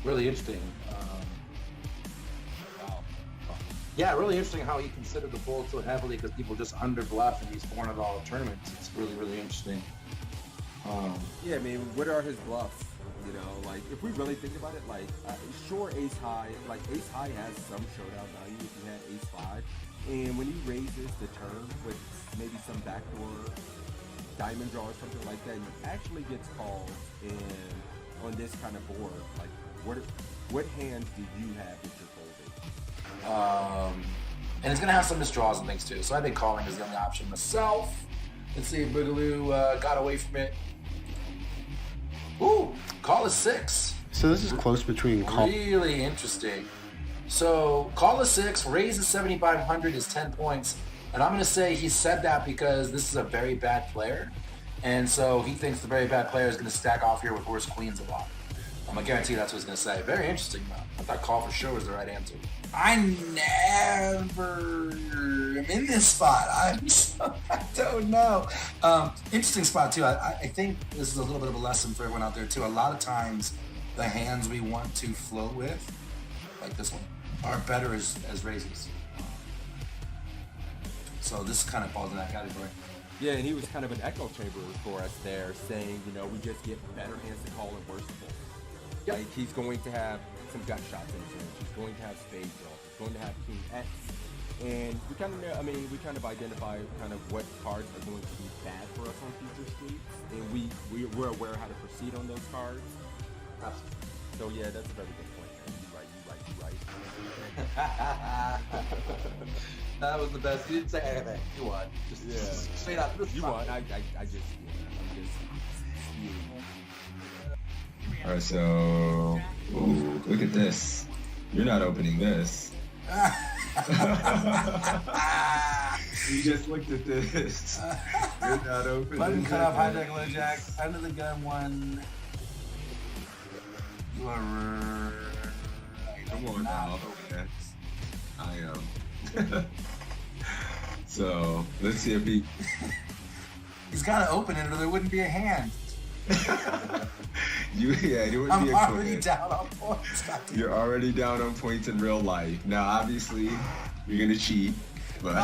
really interesting. Wow. Yeah, really interesting how he considered the fold so heavily because people just under bluff in these $400 tournaments. It's really, really interesting. Yeah, I mean, what are his bluffs? You know, like if we really think about it, like sure, ace high, like ace high has some showdown value if you had ace five, and when he raises the turn with maybe some backdoor diamond draw or something like that, he actually gets calls. And on this kind of board, like what hands do you have that you're folding? And it's gonna have some misdraws and things too. So I think calling is the only option myself. Let's see if Boogaloo got away from it. Ooh, call is 6. So this is close between call. Really interesting. So call is 6, raise is 7,500 is 10 points. And I'm going to say he said that because this is a very bad player. And so he thinks the very bad player is going to stack off here with worse queens a lot. I'm going to guarantee that's what he's going to say. Very interesting, though. I thought call for sure was the right answer. I never am in this spot. I don't know. Interesting spot, too. I think this is a little bit of a lesson for everyone out there, too. A lot of times, the hands we want to float with, like this one, are better as raises. So this kind of falls in that category. Yeah, and he was kind of an echo chamber for us there, saying, you know, we just get better hands to call and worse to fold. Yep. Like he's going to have some gut shots in his range. He's going to have spade draw. He's going to have king X. And we kind of know, I mean, we kind of identify kind of what cards are going to be bad for us on future streets, and we're aware how to proceed on those cards. Absolutely. So yeah, that's a very good point. You right. That was the best. You didn't say anything. You won. Just straight up. You won. I'm just All right, so ooh, look at this. You're not opening this. You just looked at this. You're not opening. Button cut off, hijack, low jack, under the gun one. You are right. Come on now. Okay. I am. So let's see if he. He's got to open it, or there wouldn't be a hand. It wouldn't I'm be a already quick. down on points. You're already down on points in real life. Now, obviously, you're gonna cheat, but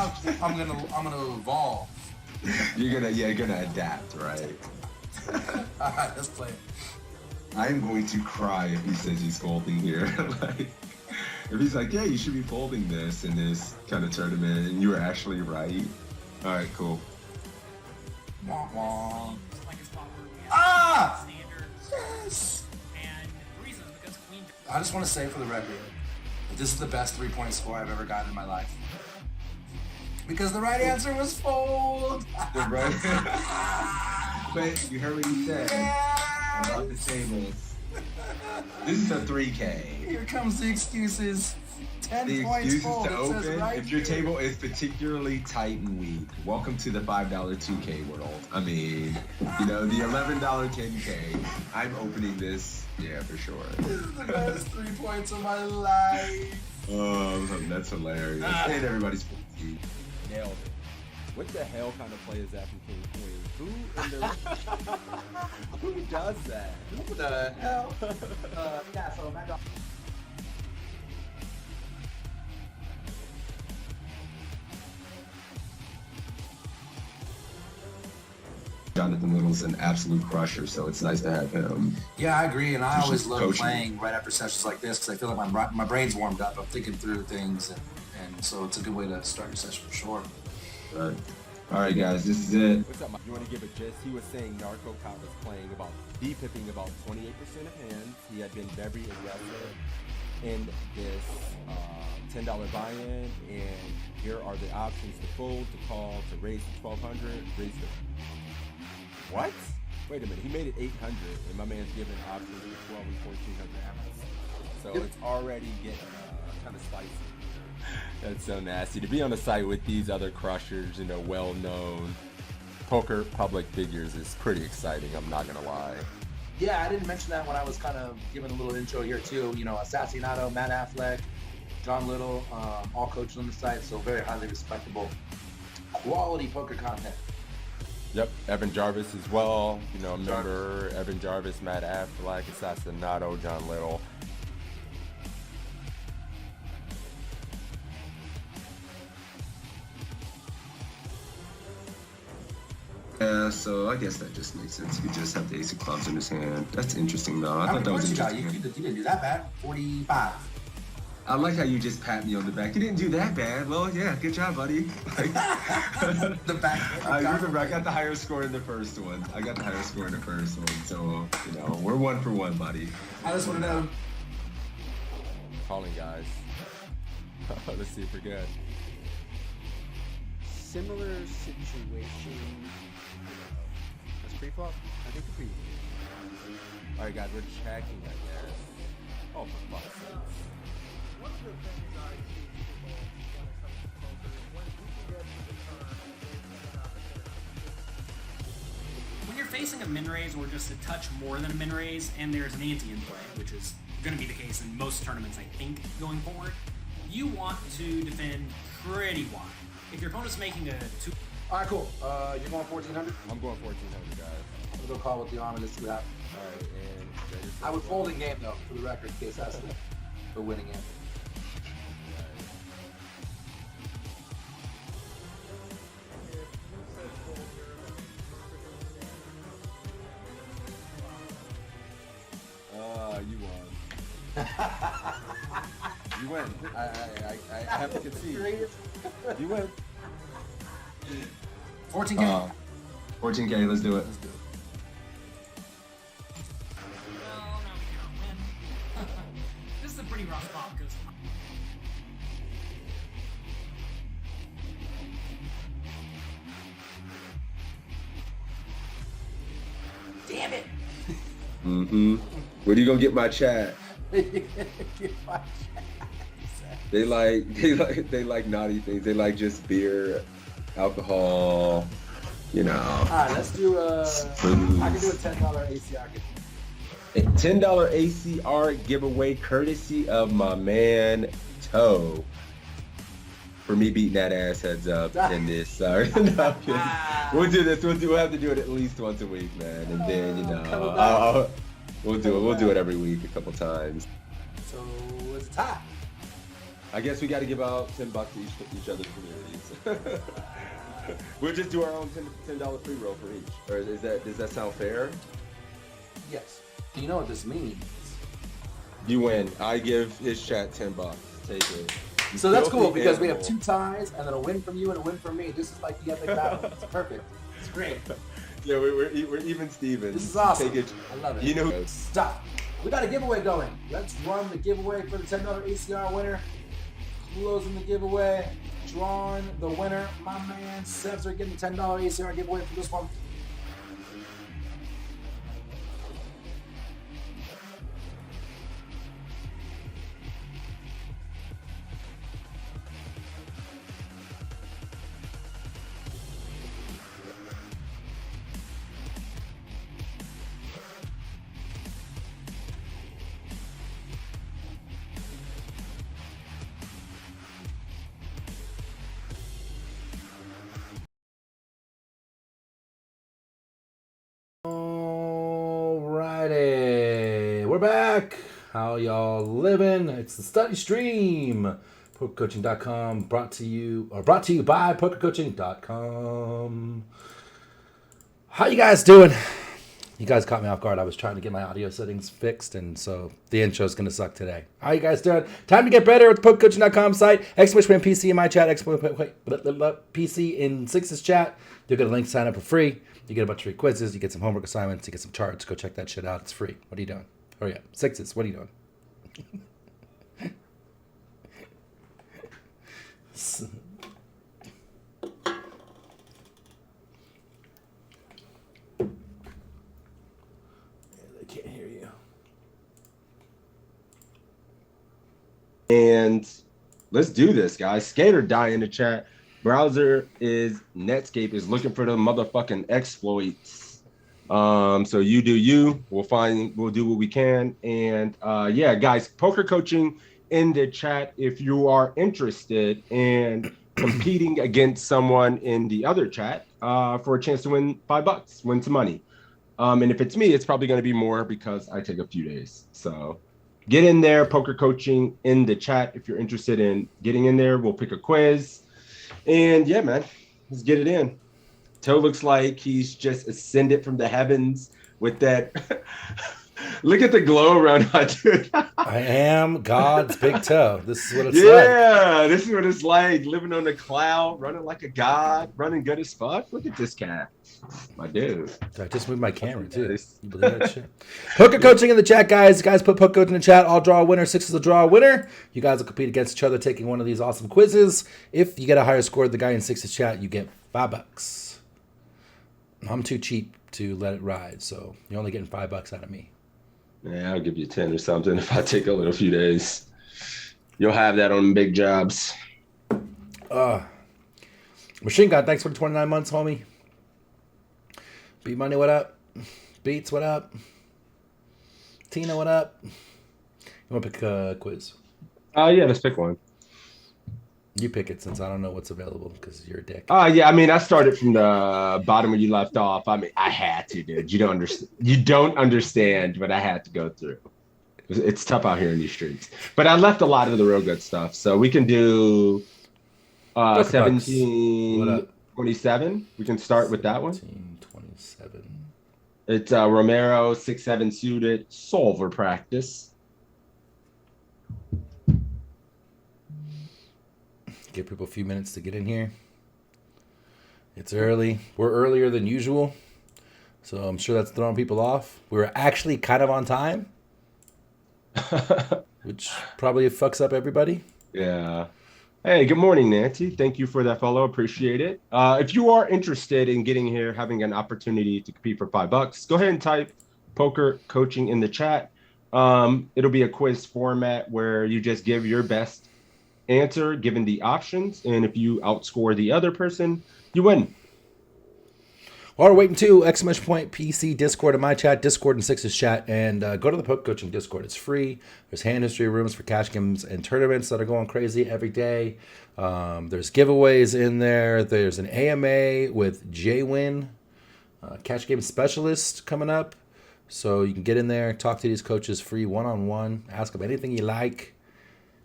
I'm gonna evolve. you're gonna adapt, right? All right, let's play it. I'm going to cry if he says he's folding here. Like, if he's like, yeah, you should be folding this in this kind of tournament, and you were actually right. All right, cool. Wah, wah. Like a spot where we have Ah! standard. Yes. And the reason is because queen. I just want to say for the record that this is the best 3-point score I've ever gotten in my life. Because the right answer was fold. The right. But you heard what he said about the tables. This is a 3K. Here comes the excuses. 10 The points excuses fold. to It says open right if your here. table is particularly tight and weak. Welcome to the $5 2K world. I mean, you know, the $11 10K. I'm opening this, yeah, for sure. This is the best 3 points of my life. Oh, that's hilarious. And everybody's 14. nailed it. What the hell kind of play is that from King Queen? Who does that? What the hell? Yeah, so Mad Dog. Jonathan Little's an absolute crusher, so it's nice to have him. Yeah, I agree, and I He's always just love coaching. playing right after sessions like this because I feel like my brain's warmed up. I'm thinking through things, and so it's a good way to start your session for sure. Right. All right, guys, this is it. What's up, Mike? You want to give a gist? He was saying Narco Cop was playing about D-pipping about 28% of hands. He had been very aggressive in this $10 buy-in, and here are the options to fold, to call, to raise to 1,200, raise to... What? Wait a minute, he made it 800, and my man's giving options to 12 and 1,400 ounces. So it's already getting kind of spicy. That's so nasty. To be on the site with these other crushers, you know, well-known poker public figures is pretty exciting, I'm not gonna lie. Yeah, I didn't mention that when I was kind of giving a little intro here too. You know, Assassinato, Matt Affleck, John Little, all coaches on the site, so very highly respectable, quality poker content. Yep, Evan Jarvis as well. You know, remember Evan Jarvis, Matt Affleck, Assassinato, John Little. Yeah, so I guess that just makes sense. He just have the ace of clubs in his hand. That's interesting, though. I How thought many that was points you got? interesting. You didn't do that bad. 45. I like how you just pat me on the back. You didn't do that bad. Well, yeah, good job, buddy. Like, The back. I remember I got the higher score in the first one. So, you know, we're 1 for 1, buddy. I just want to know. Calling, guys. Let's see if we're good. Similar situation. That's pre-flop? I think pre. All right, guys, we're checking, I guess. Oh, for fuck's sake. One of the things I see people when it comes to poker is when people get to the turn and they have an opportunity. When you're facing a min raise or just a touch more than a min raise, and there's an ante in play, which is going to be the case in most tournaments, I think, going forward, you want to defend pretty wide. If your opponent's making a 2. All right, cool. You're going 1,400. I'm going 1,400, guys. I'm gonna go call with the arm and just see what happens. All right, and I would fold in game though, for the record, in case that's the winning end. You won. You win. I have to concede. You win. 14K. 14K, let's do it. Let's do it. Well, no, we cannot win. This is a pretty rough spot because damn it. Mm-hmm. Where do you gonna get my chat? They like naughty things. They like just beer, alcohol, you know. All right, let's do I can do a $10 ACR giveaway. A $10 ACR giveaway courtesy of my man Toe. For me beating that ass heads up in this. Sorry. No, we'll do this. We'll have to do it at least once a week, man. And then, you know, we'll do it every week a couple times. So it's a tie. I guess we got to give out $10 to each other's communities. We'll just do our own $10 free roll for each. Or does that sound fair? Yes. Do you know what this means? You win. I give his chat $10. Take it. So that's cool because we have 2 ties and then a win from you and a win from me. This is like the epic battle. It's perfect. It's great. Yeah, we're even Stevens. This is awesome. Take it. I love it. You know, Stop. We got a giveaway going. Let's run the giveaway for the $10 ACR winner. Closing the giveaway. Drawing the winner. My man Sebs are getting the $10 ACR giveaway for this one. Alrighty, we're back. How y'all living? It's the study stream. PokerCoaching.com brought to you by PokerCoaching.com. How you guys doing? You guys caught me off guard. I was trying to get my audio settings fixed, and so the intro is going to suck today. How you guys doing? Time to get better with the PokerCoaching.com site. Exclamation PC in my chat. PC in Six's chat. You'll get a link to sign up for free. You get a bunch of free quizzes. You get some homework assignments. You get some charts. Go check that shit out. It's free. What are you doing? Hurry up. Sixes, what are you doing? They can't hear you. and let's do this, guys. Skater die in the chat. Browser is Netscape is looking for the motherfucking exploits. So you do you. We'll do what we can. And yeah, guys, poker coaching in the chat if you are interested in competing against someone in the other chat for a chance to win $5, win some money. And if it's me, it's probably going to be more because I take a few days. So get in there, poker coaching in the chat if you're interested in getting in there. We'll pick a quiz. And yeah, man, let's get it in. Toe looks like he's just ascended from the heavens with that. Look at the glow around my dude. I am God's big toe. This is what it's like. Yeah, this is what it's like. Living on the cloud, running like a god, running good as fuck. Look at this cat. My dude. I just moved my camera too. Nice. You believe that shit? Poker coaching in the chat, guys. Guys, put poker coaching in the chat. I'll draw a winner. 6 is a draw a winner. You guys will compete against each other, taking one of these awesome quizzes. If you get a higher score than the guy in 6's chat, you get $5. I'm too cheap to let it ride, so you're only getting $5 out of me. Yeah, I'll give you 10 or something if I take a little few days. You'll have that on big jobs. Machine Gun, thanks for the 29 months, homie. Beat Money, what up? Beats, what up? Tina, what up? You want to pick a quiz? Yeah, let's pick one. You pick it since I don't know what's available because you're a dick. Yeah, I mean, I started from the bottom where you left off. I mean, I had to, dude. You don't understand. You don't understand what I had to go through. It's tough out here in these streets. But I left a lot of the real good stuff. So we can do 1727. We can start with that one. 1727. It's Romero, 6-7 suited, solver practice. Give people a few minutes to get in here. It's early. We're earlier than usual. So I'm sure that's throwing people off. We were actually kind of on time. Which probably fucks up everybody. Yeah. Hey, good morning, Nancy. Thank you for that follow. Appreciate it. If you are interested in getting here, having an opportunity to compete for $5, go ahead and type poker coaching in the chat. It'll be a quiz format where you just give your best answer given the options, and if you outscore the other person, you win. While we're waiting to !PC Discord in my chat, Discord in 6's chat, and go to the Poker Coaching Discord. It's free. There's hand history rooms for cash games and tournaments that are going crazy every day. There's giveaways in there. There's an AMA with J-Win, cash game specialist coming up. So you can get in there, talk to these coaches free one-on-one, ask them anything you like.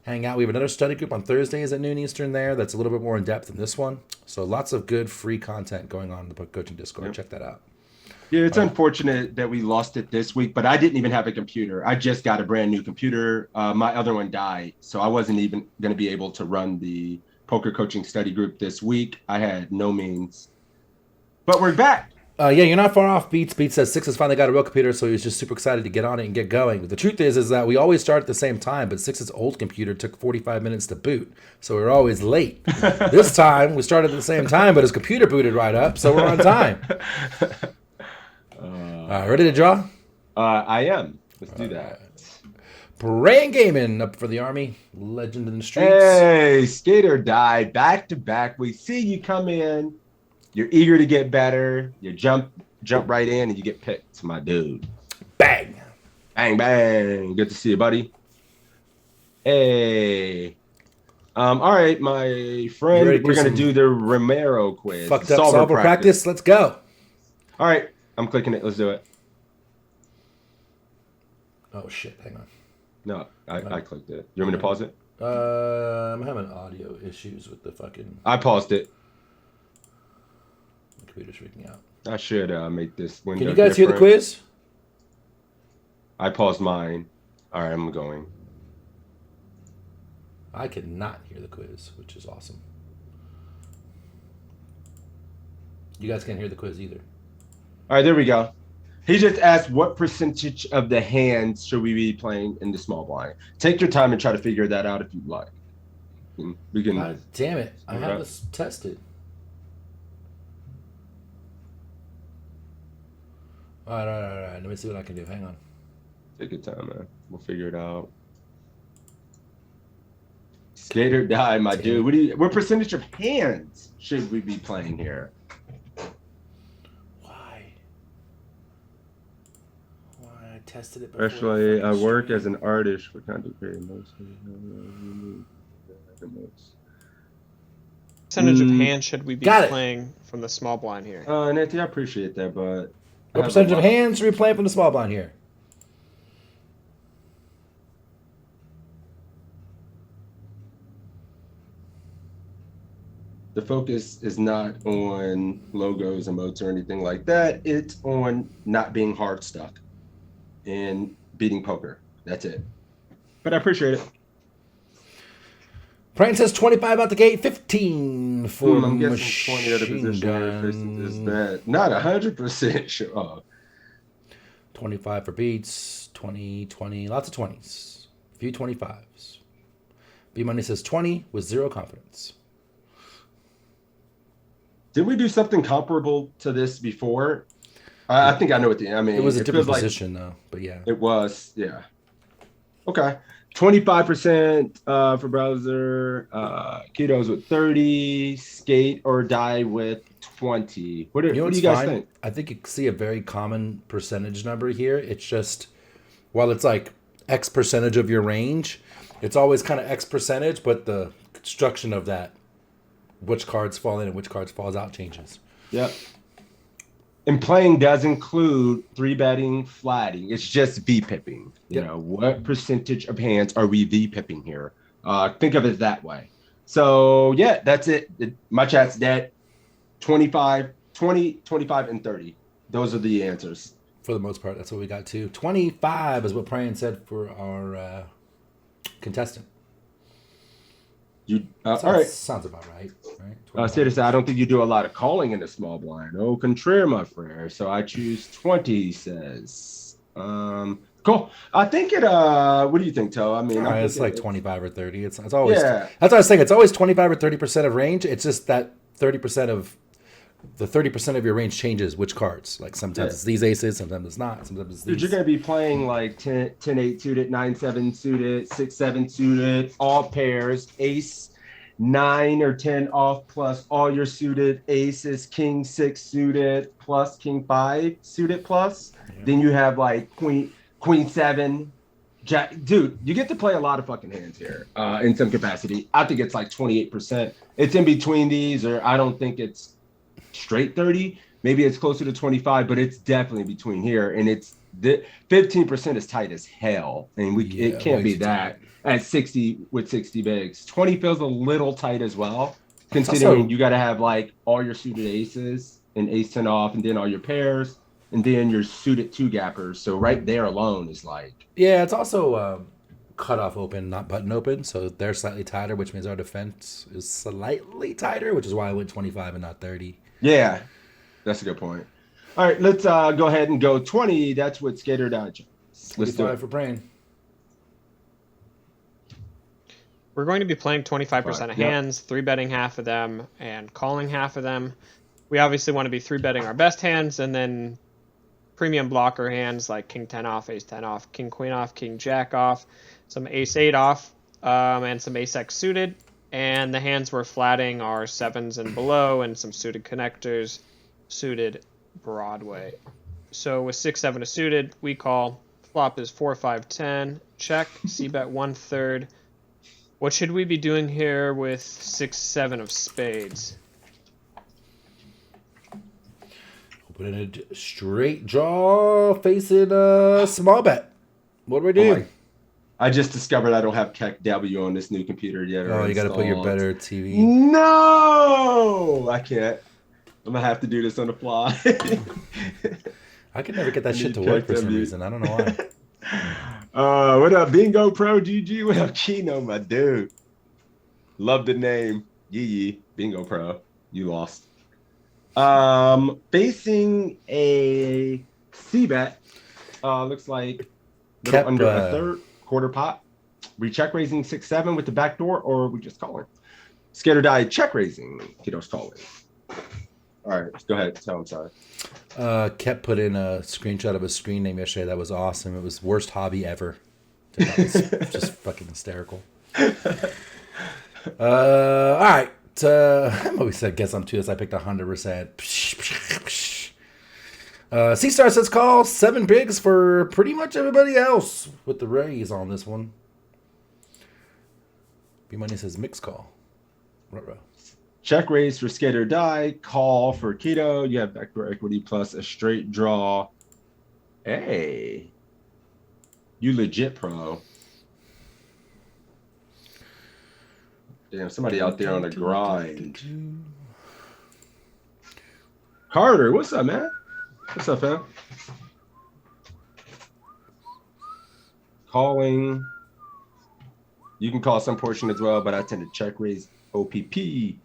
Hang out. We have another study group on Thursdays at noon Eastern there that's a little bit more in depth than this one. So lots of good free content going on in the Poker Coaching Discord. Yep. Check that out. Yeah, it's unfortunate that we lost it this week, but I didn't even have a computer. I just got a brand new computer. My other one died, so I wasn't even going to be able to run the Poker Coaching Study Group this week. I had no means. But we're back. Yeah, you're not far off, Beats. Beats says 6 has finally got a real computer, so he's just super excited to get on it and get going. But the truth is that we always start at the same time, but 6's old computer took 45 minutes to boot, so we're always late. This time, we started at the same time, but his computer booted right up, so we're on time. Ready to draw? I am. Let's do that. Brain Gaming up for the Army. Legend in the streets. Hey, skate or die, back to back. We see you come in. You're eager to get better. You jump right in, and you get picked, my dude. Bang. Bang, bang. Good to see you, buddy. Hey. All right, my friend. We're going to do the Romero quiz. Fucked up solver practice. Let's go. All right. I'm clicking it. Let's do it. Oh, shit. Hang on. No, I clicked it. You want me to pause it? I'm having audio issues with the fucking... I paused it. Computer's freaking out. I should make this window. Can you guys hear the quiz? I paused mine. All right, I'm going. I cannot hear the quiz, which is awesome. You guys can't hear the quiz either. All right, there we go. He just asked what percentage of the hands should we be playing in the small blind. Take your time and try to figure that out if you'd like. We can. God damn it! I have this tested. All right. Let me see what I can do. Hang on. Take your time, man. We'll figure it out. Skate or die, my dude. What percentage of hands should we be playing here? Why? I tested it before. Actually, I work as an artist for content creating most. Percentage of hands should we be playing from the small blind here? Nancy, I appreciate that, but what percentage of hands should we play from the small blind here? The focus is not on logos, emotes, or anything like that. It's on not being hard stuck and beating poker. That's it. But I appreciate it. Brian says 25 out the gate, 15 for I'm guessing 20 other machine position facing this gun. bet. Not 100% sure. Oh. 25 for beats, 20, 20, lots of 20s, a few 25s. B Money says 20 with zero confidence. Did we do something comparable to this before? I think I know what I mean. It was a different feels position though, but yeah. It was, yeah. Okay. 25% for browser. Ketos with 30. Skate or die with 20. What do you guys think? I think you see a very common percentage number here. It's just, while it's like X percentage of your range, it's always kind of X percentage, but the construction of that, which cards fall in and which cards falls out, changes. Yep. And playing does include 3-betting, flatting. It's just V-pipping. You know, what percentage of hands are we V-pipping here? Think of it that way. So, yeah, that's it. My chat's dead. 25, 20, 25, and 30. Those are the answers. For the most part, that's what we got too. 25 is what Brian said for our contestant. All right. Sounds about right. Seriously, I don't think you do a lot of calling in the small blind. Au contraire, my friend. So I choose 20, he says. Cool. I think it, what do you think, Toe? I mean, it's like 25 or 30. It's always, that's what I was saying. It's always 25 or 30% of range. It's just that 30% of the 30% of your range changes which cards. Like sometimes it's these aces, sometimes it's not, sometimes it's these. Dude, you're going to be playing like 10-8 suited, 9-7 suited, 6-7 suited, all pairs, ace 9 or 10 off plus all your suited aces, king 6 suited plus king 5 suited plus. Yeah. Then you have like queen 7, jack. Dude, you get to play a lot of fucking hands here in some capacity. I think it's like 28%. It's in between these, or I don't think it's straight 30. Maybe it's closer to 25, but it's definitely between here. And it's 15% is tight as hell. And it can't be that at 60 with 60 bigs. 20 feels a little tight as well, considering you got to have like all your suited aces and ace 10 off, and then all your pairs, and then your suited 2 gappers. So right there alone is like. Yeah, it's also cutoff open, not button open. So they're slightly tighter, which means our defense is slightly tighter, which is why I went 25 and not 30. Yeah, that's a good point. All right, let's go ahead and go 20. That's what Skater Dodge. Let's do it for Brain. We're going to be playing 25% of hands, 3-betting half of them, and calling half of them. We obviously want to be 3-betting our best hands, and then premium blocker hands like king 10 off, ace 10 off, king queen off, king jack off, some ace 8 off, and some ace x suited. And the hands we're flatting are 7s and below, and some suited connectors, suited Broadway. So with 6-7 suited, we call. Flop is 4-5-10. Check. C-bet 1/3. What should we be doing here with 6-7 of spades? Opening a straight draw, facing a small bet. What do we do? I just discovered I don't have Keck W on this new computer yet. Oh, you got to put your better TV. No, I can't. I'm going to have to do this on the fly. I can never get that shit to work for some reason. I don't know why. What up, Bingo Pro GG? What up, Kino, my dude? Love the name. Yee Bingo Pro. You lost. Facing a C-bet. Looks like under a third. Quarter pot. We check raising 6-7 with the back door, or we just call it. Skater die check raising. Kiddo's calling. All right, go ahead. Tell him sorry. Kept put in a screenshot of a screen name yesterday. That was awesome. It was worst hobby ever. That was just fucking hysterical. All right. I always said guess I'm 2 as I picked 100%. C-Star says call 7 bigs for pretty much everybody else with the raise on this one. B-Money says mix call. Ruh-roh. Check raise for Skater die. Call for Keto. You have backdoor equity plus a straight draw. Hey. You legit pro. Damn, somebody out there on the grind. Carter, what's up, man? What's up, fam? Calling. You can call some portion as well, but I tend to check raise OPP.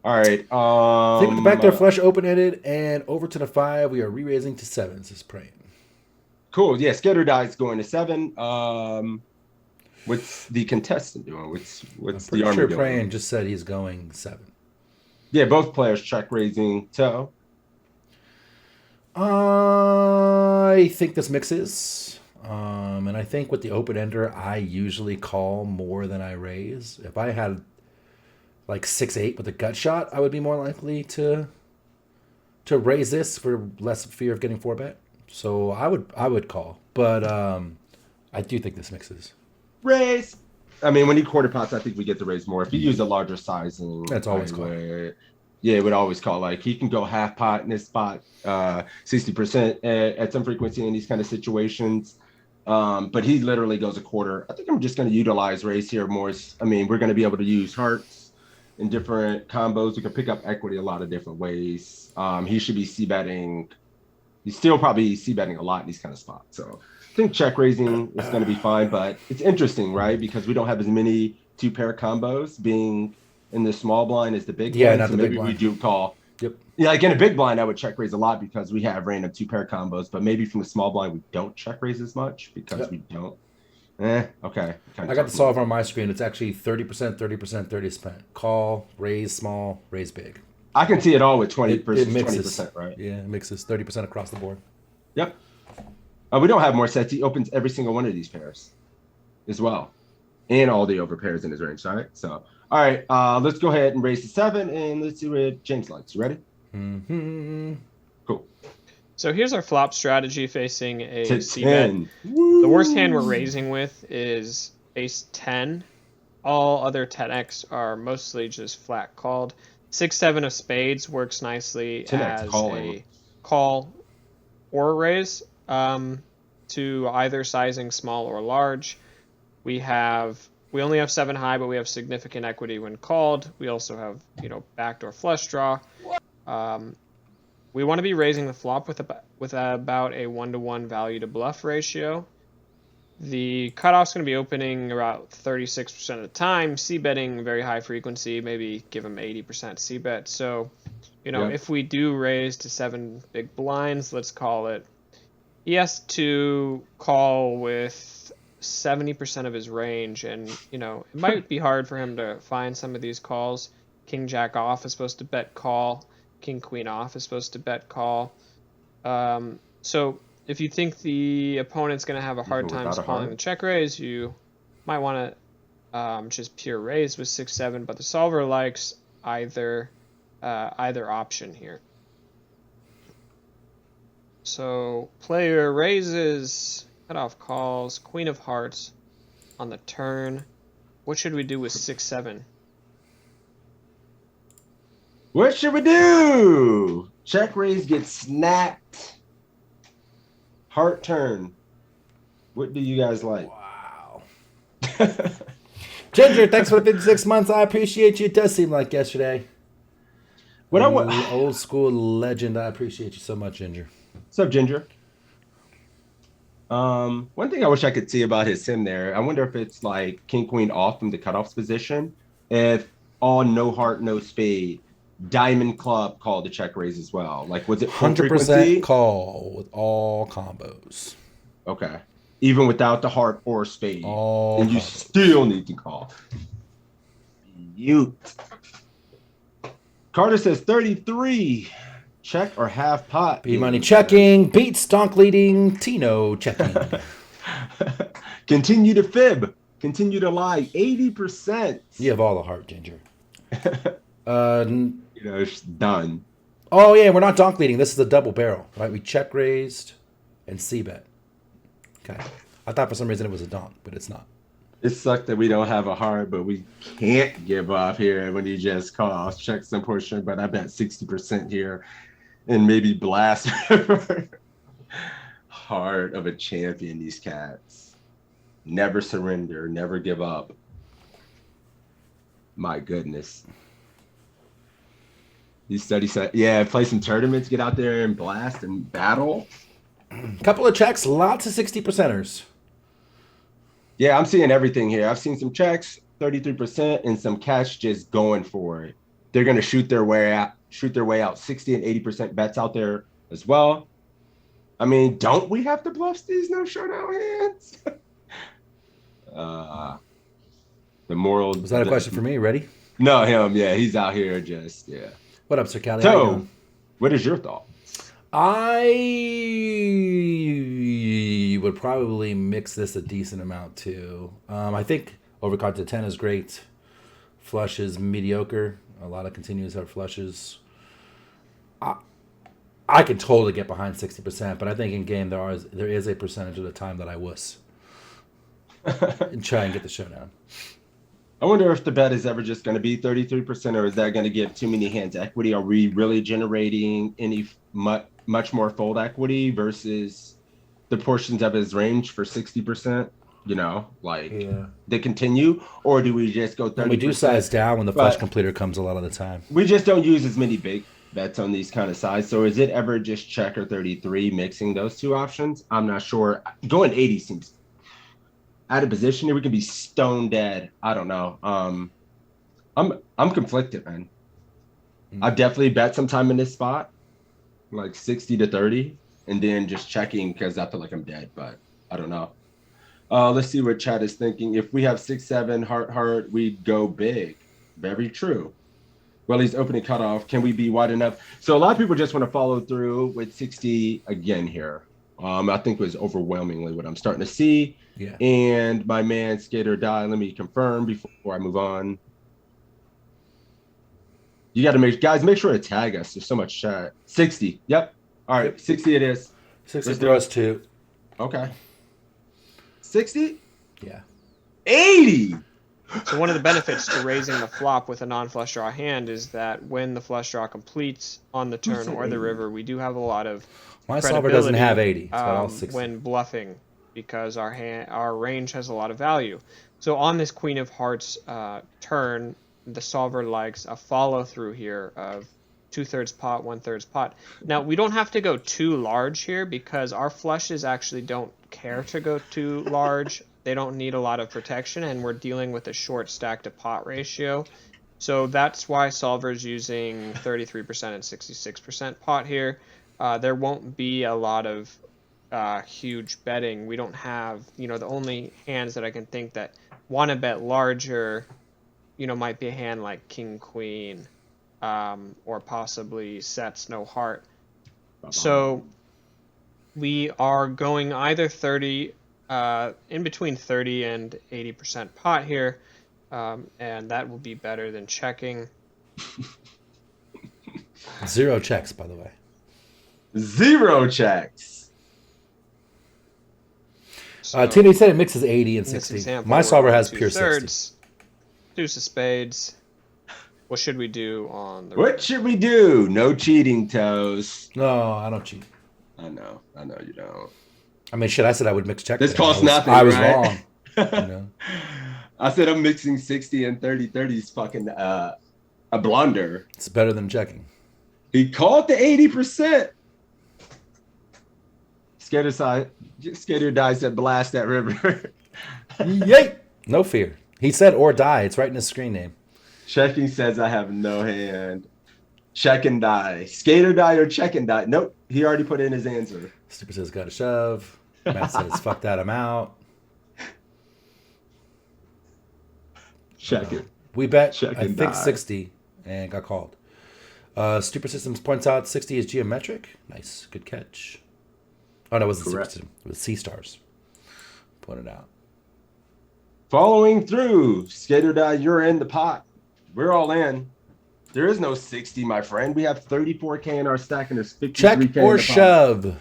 All right. I think with the backdoor flush open-ended and over to the 5, we are re-raising to 7s. Just praying. Cool. Yeah, Scatter Die's going to 7. What's the contestant doing? What's the army doing? Praying just said he's going 7. Yeah, both players check raising toe. I think this mixes. And I think with the open ender, I usually call more than I raise. If I had like 6-8 with a gut shot, I would be more likely to raise this for less fear of getting 4-bet. So I would call, but I do think this mixes. Raise. I mean, when he quarter pots, I think we get to raise more. If you use a larger sizing, that's always call. Yeah, it would always call. Like he can go half pot in this spot, 60% at some frequency in these kind of situations. But he literally goes a quarter. I think I'm just going to utilize raise here more. I mean, we're going to be able to use hearts in different combos. We can pick up equity a lot of different ways. He should be c-betting. He's still probably c-betting a lot in these kind of spots. So I think check raising is going to be fine. But it's interesting, right? Because we don't have as many 2-pair combos being in the small blind as the big blind. Not so the maybe big blind. We do call. Yep. Yeah, like in a big blind, I would check raise a lot because we have random 2-pair combos. But maybe from the small blind, we don't check raise as much because we don't. Okay. I got the solver on my screen. It's actually 30%, 30%, 30%. Call, raise small, raise big. I can see it all with 20% It versus mixes. 20%, right? Yeah, it mixes 30% across the board. Yep. We don't have more sets. He opens every single one of these pairs as well. And all the over pairs in his range, all right? So, all right, let's go ahead and raise to 7, and let's see what James likes. You ready? Mm-hmm. Cool. So here's our flop strategy facing a To c-bet. 10. The worst hand we're raising with is ace 10. All other 10x are mostly just flat called. 6-7 of spades works nicely 10x as calling. a call or raise to either sizing small or large. We only have 7 high, but we have significant equity when called. We also have, backdoor flush draw. We want to be raising the flop with about a 1-to-1 value to bluff ratio. The cutoff's going to be opening about 36% of the time, c-betting very high frequency, maybe give him 80% c-bet. So, if we do raise to 7 big blinds, let's call it, he has to call with 70% of his range, and, it might be hard for him to find some of these calls. King Jack off is supposed to bet call. King Queen off is supposed to bet call. So if you think the opponent's going to have a hard time calling the check raise, you might want to just pure raise with 6-7, but the solver likes either option here. So player raises, cutoff calls, Queen of Hearts on the turn. What should we do with 6-7? What should we do? Check raise gets snapped. Heart turn. What do you guys like? Wow. Ginger, thanks for the 56 months. I appreciate you. It does seem like yesterday. What old school legend. I appreciate you so much, Ginger. What's up, Ginger? One thing I wish I could see about his sim there, I wonder if it's like King Queen off from the cutoffs position. If all no heart, no spade, Diamond Club called the check raise as well. Like, was it 100% call with all combos. Okay. Even without the heart or spade. All and you combos. still need to call. Carter says 33. Check or half pot. B-Money checking. Beat Stonk leading. Tino checking. Continue to fib. Continue to lie. 80%. You have all the heart, Ginger. It's done. Oh, yeah, we're not donk leading. This is a double barrel, right? We check raised and c-bet. Okay. I thought for some reason it was a donk, but it's not. It sucked that we don't have a heart, but we can't give up here when he just calls. Check some portion, but I bet 60% here and maybe blast heart of a champion, these cats. Never surrender, never give up. My goodness. These studies said, yeah, play some tournaments, get out there and blast and battle. Couple of checks, lots of 60%ers. Yeah, I'm seeing everything here. I've seen some checks, 33%, and some cash just going for it. They're gonna shoot their way out 60 and 80% bets out there as well. I mean, don't we have to bluff these no showdown hands? The moral. Was that a question for me? Ready? No, him. Yeah, he's out here just What up, Sir Callie? How you So, doing? what is your thought? I would probably mix this a decent amount too. I think overcard to 10 is great. Flush is mediocre. A lot of continues have flushes. I could totally get behind 60%, but I think in game there is a percentage of the time that I wuss and try and get the showdown. I wonder if the bet is ever just going to be 33%, or is that going to give too many hands equity? Are we really generating any much more fold equity versus the portions of his range for 60%? You know, like they continue, or do we just go 30%? And we do size down when the flush completer comes a lot of the time. We just don't use as many big bets on these kind of sides. So is it ever just check or 33 mixing those two options? I'm not sure. Going 80 seems out of position here. We could be stone dead. I don't know. I'm conflicted, man. I definitely bet sometime in this spot, like 60 to 30, and then just checking because I feel like I'm dead, but I don't know. Let's see what chat is thinking. If we have 6-7 heart, we'd go big. Very true. Well, he's opening cutoff. Can we be wide enough? So a lot of people just want to follow through with 60 again here. I think it was overwhelmingly what I'm starting to see. Yeah. And my man, Skater Die, let me confirm before I move on. You got to make sure to tag us. There's so much chat. 60. Yep. All right. 60 it is. 60 throws 2. Okay. 60? Yeah. 80. So one of the benefits to raising the flop with a non-flush draw hand is that when the flush draw completes on the turn or the river, we do have a lot of My solver doesn't have 80. It's got all 60. When bluffing, because our range has a lot of value. So on this Queen of Hearts turn, the solver likes a follow through here of 2/3 pot, 1/3 pot. Now we don't have to go too large here because our flushes actually don't care to go too large. They don't need a lot of protection, and we're dealing with a short stack to pot ratio. So that's why solver's using 33% and 66% pot here. There won't be a lot of huge betting. We don't have, the only hands that I can think that want to bet larger, might be a hand like King Queen, or possibly sets no heart. So we are going either 30, in between 30 and 80% pot here, and that will be better than checking. 0 checks, by the way. 0 checks. So, Tina said it mixes 80 and in this 60. example, My we're solver on has pure 2/3, 60. Deuce of spades. What should we do on the What should we do? No cheating, Toes. No, I don't cheat. I know you don't. I mean, shit, I said I would mix check. This today. costs nothing, I was right? wrong. I said I'm mixing 60 and 30. 30 is fucking a blunder. It's better than checking. He called the 80%. Skater Die said blast that river. Yay! No fear. He said or die. It's right in his screen name. Checking says I have no hand. Check and die. Skater Die or check and die? Nope. He already put in his answer. Stupid says got a shove. Matt says fuck that, I'm out. Check it. We bet, Check I and think, die. 60 and got called. Stupid Systems points out 60 is geometric. Nice. Good catch. Oh, no, it wasn't Super Correct. System. It was C-Stars. Pointed out. Following through. Skater Die, you're in the pot. We're all in. There is no 60, my friend. We have 34K in our stack and there's 53K Check in or the pot. shove.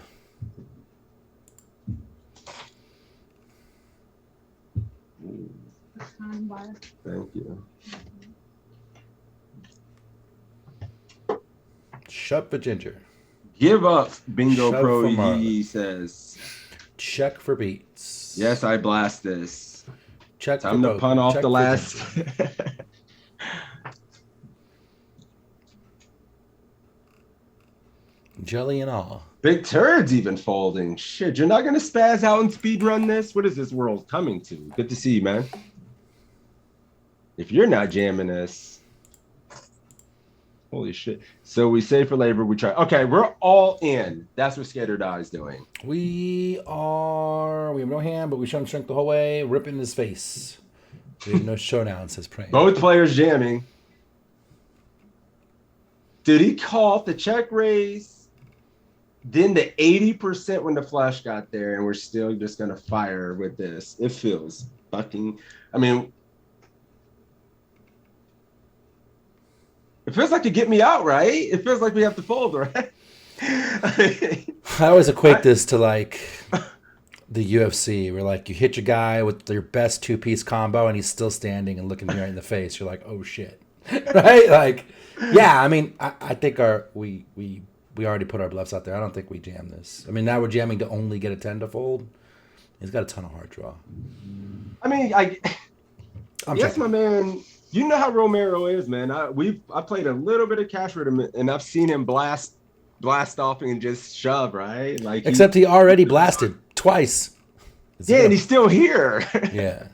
Thank you. Shove for ginger. Give up, Bingo Shove Pro for Marlon. Yee says. Check for beats. Yes, I blast this. Check Time for to poker. punt off Check the for last. ginger. Jelly and all. Big Turd's even folding. Shit, you're not gonna spaz out and speed run this? What is this world coming to? Good to see you, man. If you're not jamming this, holy shit. So we save for labor, we try. Okay, we're all in. That's what Skater Die is doing. We have no hand, but we show him strength the whole way, ripping his face. We have no showdown, says Praying. Both players jamming. Did he call off the check raise? Then the 80% when the flush got there, and we're still just gonna fire with this. It feels fucking. I mean, it feels like to get me out, right? It feels like we have to fold, right? I always equate this to like the UFC, where like you hit your guy with your best two-piece combo, and he's still standing and looking you right in the face. You're like, oh shit, right? Like, yeah. I mean, I think we already put our bluffs out there. I don't think we jam this. I mean, now we're jamming to only get a 10 to fold. He's got a ton of hard draw. I mean, yes, my man. You know how Romero is, man. I played a little bit of cash with him, and I've seen him blast off and just shove, right? Like, except he already blasted twice. Yeah, and he's still here. Yeah.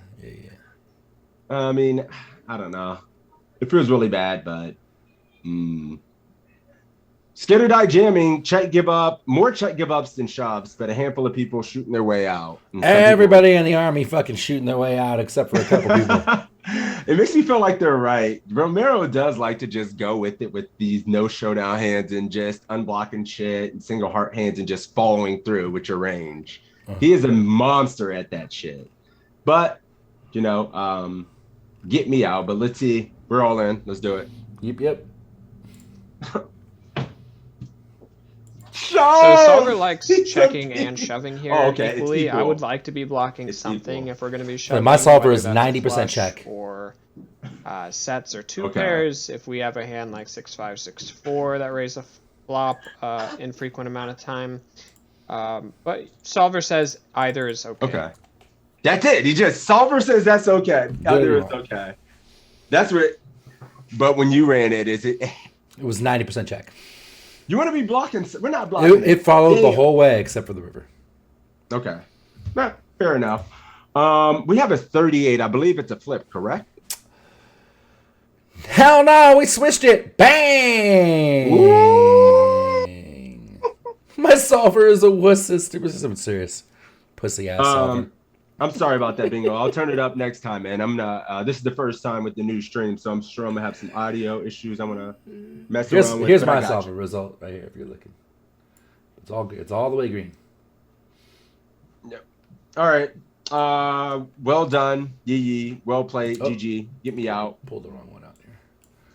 I mean, I don't know. It feels really bad, but Skater Die jamming, check give up, more check give ups than shoves, but a handful of people shooting their way out. Everybody in the army fucking shooting their way out, except for a couple people. It makes me feel like they're right. Romero does like to just go with it with these no showdown hands and just unblocking shit and single heart hands and just following through with your range. He is a monster at that shit. But, get me out. But let's see. We're all in. Let's do it. Yep. So Solver likes checking and shoving here equally. I would like to be blocking something if we're going to be shoving. My solver is 90% check. Or sets or two pairs. If we have a hand like 6-5, 6-4 that raise a flop infrequent amount of time. But Solver says either is okay. Okay. That's it. Solver says that's okay. Either is okay. That's what. But when you ran it, is it? It was 90% check. You want to be blocking? We're not blocking. It followed the whole way except for the river. Okay. Fair enough. We have a 38. I believe it's a flip, correct? Hell no, we switched it. Bang! Ooh. My solver is a wuss. This is serious. Pussy ass solver. I'm sorry about that, Bingo. I'll turn it up next time, man. I'm not. This is the first time with the new stream, so I'm sure I'm gonna have some audio issues. I'm gonna mess around with. Here's my solver result right here. If you're looking, it's all good. It's all the way green. Yep. All right. Well done. Yee. Well played. GG. Get me out. Pulled the wrong one out here.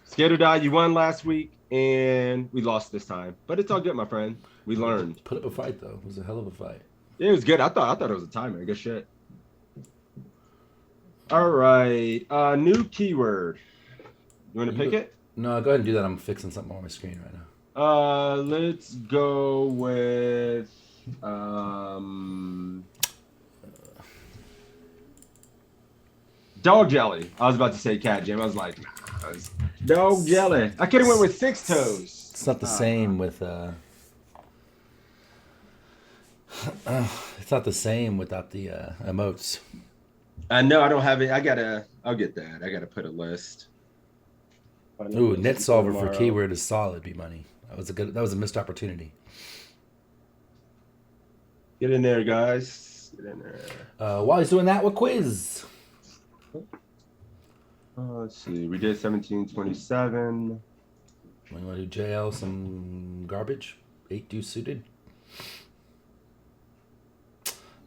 Scared or Die. You won last week, and we lost this time, but it's all good, my friend. We learned. Put up a fight though. It was a hell of a fight. Yeah, it was good. I thought it was a timer. Good shit. All right. New keyword. You want to pick it? No, go ahead and do that. I'm fixing something on my screen right now. Let's go with dog jelly. I was about to say cat jam. I was like, dog jelly. I could have went with 6 toes. It's not the same with it's not the same without the emotes. No, I don't have it. I'll get that. I gotta put a list. Ooh, net solver for keyword is solid. B money. That was a missed opportunity. Get in there, guys. Get in there. While he's doing that, what quiz? Let's see. We did 1727. We want to do JL some garbage. 8 deuce suited.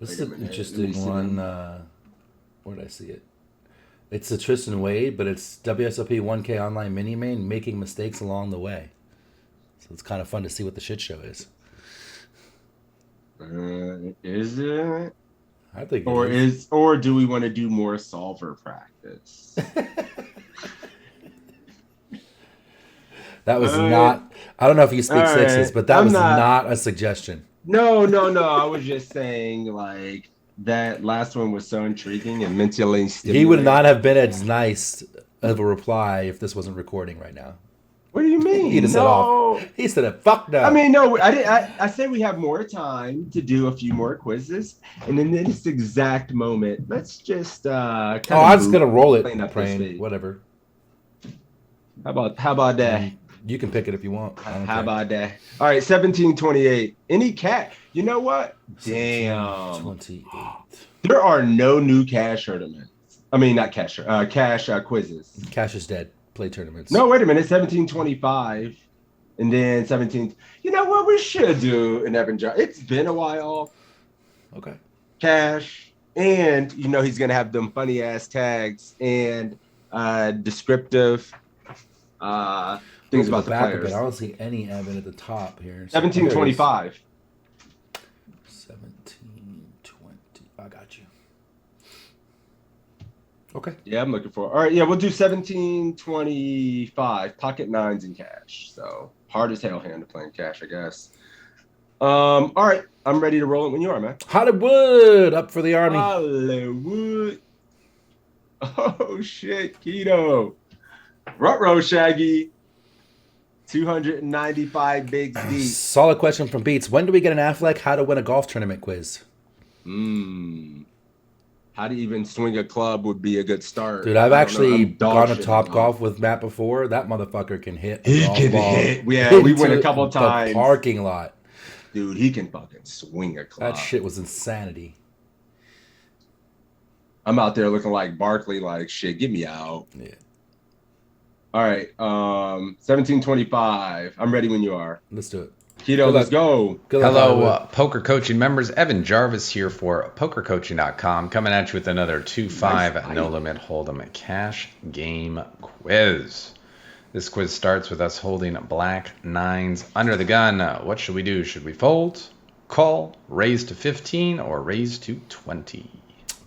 This is an interesting one. Where did I see it? It's a Tristan Wade, but it's WSOP 1K online mini main making mistakes along the way. So it's kind of fun to see what the shit show is. Is it? I think. Or do we want to do more solver practice? That was not. I don't know if you speak sixes, but that was not a suggestion. No. I was just saying, like, that last one was so intriguing and mentally stimulating. He would not have been as nice of a reply if this wasn't recording right now. What do you mean? He just said off. He said it. Fuck no. I mean, no. I said we have more time to do a few more quizzes, and in this exact moment, let's just. I'm just gonna roll it. Clean up this feed. Whatever. How about that? You can pick it if you want. How about that? All right, 1728. Any cat? You know what? Damn. 28. There are no new cash tournaments. I mean, not cash. Cash quizzes. Cash is dead. Play tournaments. No, wait a minute. 1725, and then 17. You know what? We should do an Evan Jar. It's been a while. Okay. Cash, and you know he's gonna have them funny ass tags and descriptive things about the players. I don't see any Evan at the top here. 1725. 1720. I got you. Okay. Yeah, I'm looking for. All right, yeah, we'll do 1725. Pocket nines in cash. So hard as hell hand to play in cash, I guess. All right, I'm ready to roll it when you are, man. Hollywood up for the army. Hollywood. Oh shit, Keto. Ruh-roh, Shaggy. 295 bigs deep. Solid question from Beats. When do we get an Affleck how to win a golf tournament quiz? How to even swing a club would be a good start. Dude, I've actually gone to Top Golf with Matt before. That motherfucker can hit. He can hit. Yeah, we went a couple times. The parking lot. Dude, he can fucking swing a club. That shit was insanity. I'm out there looking like Barkley, like shit. Get me out. Yeah. All right, 1725. I'm ready when you are. Let's do it. Keto, let's go. Hello, poker coaching members. Evan Jarvis here for PokerCoaching.com, coming at you with another 2-5 no limit hold'em cash game quiz. This quiz starts with us holding black nines under the gun. What should we do? Should we fold, call, raise to 15, or raise to 20?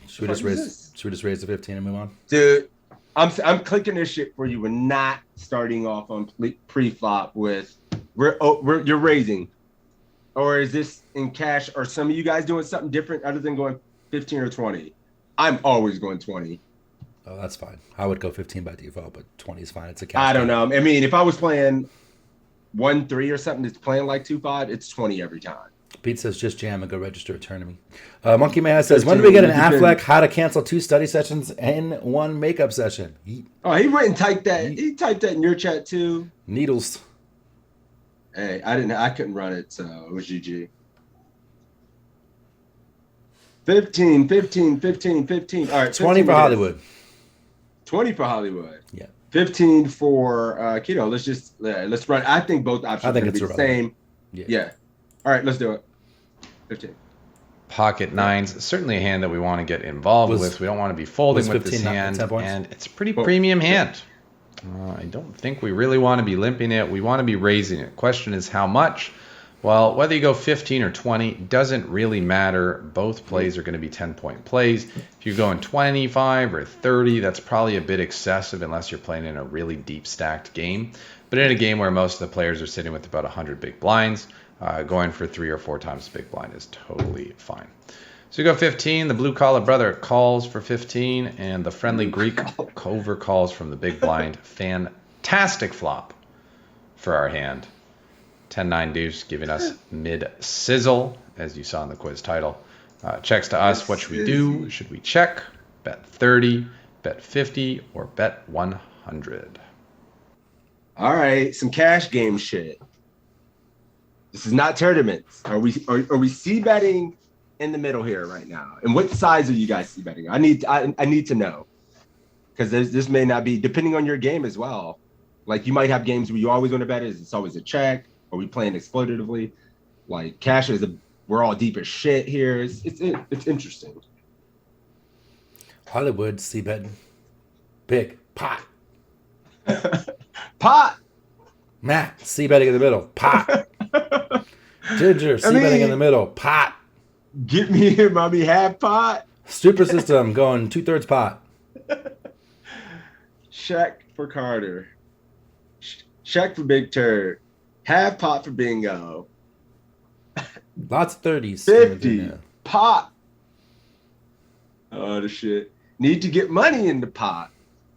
Should we just raise to 15 and move on? Dude, I'm clicking this shit for you. We're not starting off on pre-flop with you're raising, or is this in cash? Or some of you guys doing something different other than going 15 or 20? I'm always going 20. Oh, that's fine. I would go 15 by default, but 20 is fine. It's a cash. I don't know. I mean, if I was playing 1-3 or something that's playing like 2-5, it's 20 every time. Pete says just jam and go register a tournament. Monkey Man says, when do we get an Affleck how to cancel 2 study sessions and 1 makeup session? He went and typed that. He typed that in your chat too. Needles. Hey, I couldn't run it, so it was GG. 15. All right, 20 for Hollywood. 20 for Hollywood. Yeah. 15 for Keto. Let's run. I think both options are the same. Yeah. All right, let's do it. 15. Pocket nines, certainly a hand that we want to get involved with. We don't want to be folding with this hand, and it's a pretty premium hand. I don't think we really want to be limping it. We want to be raising it. Question is how much? Well, whether you go 15 or 20 doesn't really matter. Both plays are going to be 10-point plays. If you're going 25 or 30, that's probably a bit excessive unless you're playing in a really deep stacked game. But in a game where most of the players are sitting with about 100 big blinds, going for 3 or 4 times the big blind is totally fine. So you go 15. The blue collar brother calls for 15, and the friendly Greek over calls from the big blind. Fantastic flop for our hand. 10-9 deuce, giving us mid sizzle, as you saw in the quiz title. Checks to us. What should we do? Should we check, bet 30, bet 50, or bet 100? All right, some cash game shit. This is not tournaments. Are we c-betting in the middle here right now? And what size are you guys c-betting? I need to know, because this may not be, depending on your game as well. Like you might have games where you always want to bet it's always a check. Are we playing exploitatively? Like cash we're all deep as shit here. It's interesting. Hollywood c-betting. Big pot. Pot. Matt c-betting in the middle. Pot. Ginger c-betting in the middle. Pot. Get me here, mommy. Half pot. Super system going 2/3 pot. Shaq for Carter. Shaq for Big Turd. Half pot for bingo. Lots of 30s. 50 pot. Oh, the shit. Need to get money in the pot.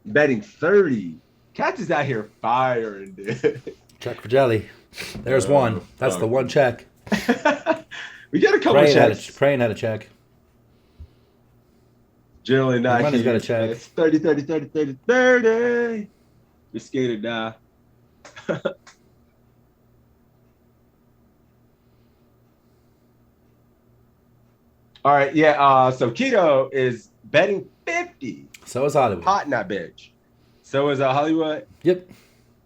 Betting 30. Cats is out here firing, dude. Check for jelly. There's one. That's the one check. We got a couple of checks. Praying had a check. Generally not Money's here. got a check. It's 30, 30, 30, 30, 30. We skated now. All right, yeah. So Keto is betting 50. So is Hollywood. Hot in that bitch. So is Hollywood. Yep.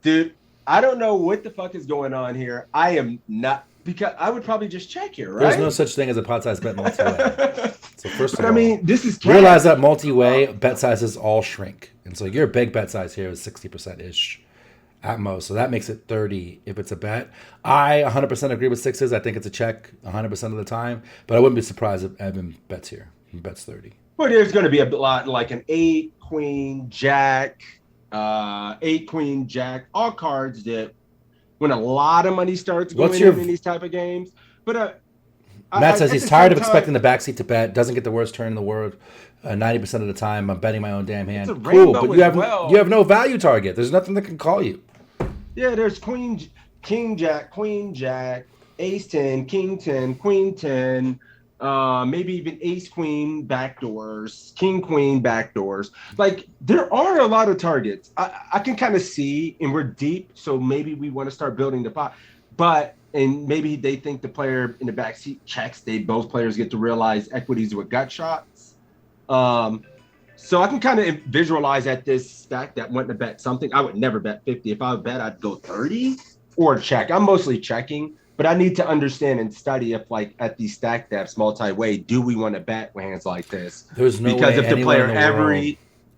Dude, I don't know what the fuck is going on here. I am not, because I would probably just check here, right? There's no such thing as a pot size bet multi-way. So first of all, I mean, this is realize that multi-way bet sizes all shrink, and so your big bet size here is 60% ish at most. So that makes it 30 if it's a bet. I 100% agree with sixes. I think it's a check 100% of the time, but I wouldn't be surprised if Evan bets here. He bets 30. Well, there's going to be a lot like an 8, queen, jack, 8, queen, jack, all cards that when a lot of money starts going in these type of games. But Matt says he's tired of expecting the backseat to bet. Doesn't get the worst turn in the world. 90% of the time, I'm betting my own damn hand. Cool, but you have no value target. There's nothing that can call you. Yeah, there's queen, king, jack, queen, jack, ace 10, king 10, queen 10. Maybe even ace queen backdoors, king queen backdoors. Like there are a lot of targets. I can kind of see, and we're deep, so maybe we want to start building the pot. And maybe they think the player in the backseat checks. Both players get to realize equities with gut shots. So I can kind of visualize at this stack that went to bet something. I would never bet 50. If I would bet, I'd go 30 or check. I'm mostly checking. But I need to understand and study if, like, at these stack depths, multi-way, do we want to bet hands like this? There's no because way if the player ever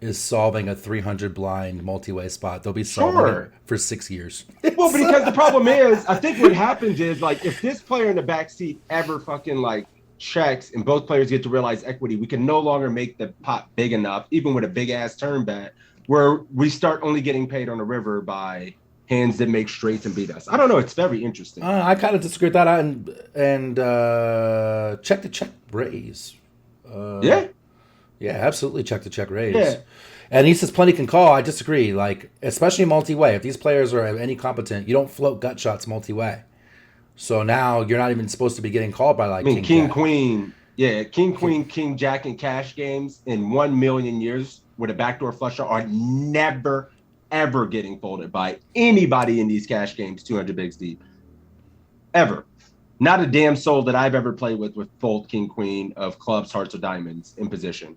is solving a 300 blind multi-way spot, they'll be solving it for 6 years. Well, because the problem is, I think what happens is, like, if this player in the backseat ever fucking, like, checks and both players get to realize equity, we can no longer make the pot big enough, even with a big-ass turn bet, where we start only getting paid on the river by hands that make straights and beat us. I don't know. It's very interesting. I kind of disagree with that. And check the check raise. Yeah, absolutely check the check raise. Yeah. And he says plenty can call. I disagree. Like, especially multi-way. If these players are any competent, you don't float gut shots multi-way. So now you're not even supposed to be getting called by like king queen. Yeah, king queen, king jack in cash games in 1 million years with a backdoor flush draw are never ever getting folded by anybody in these cash games 200 bigs deep. Ever. Not a damn soul that I've ever played with fold king queen of clubs, hearts, or diamonds in position.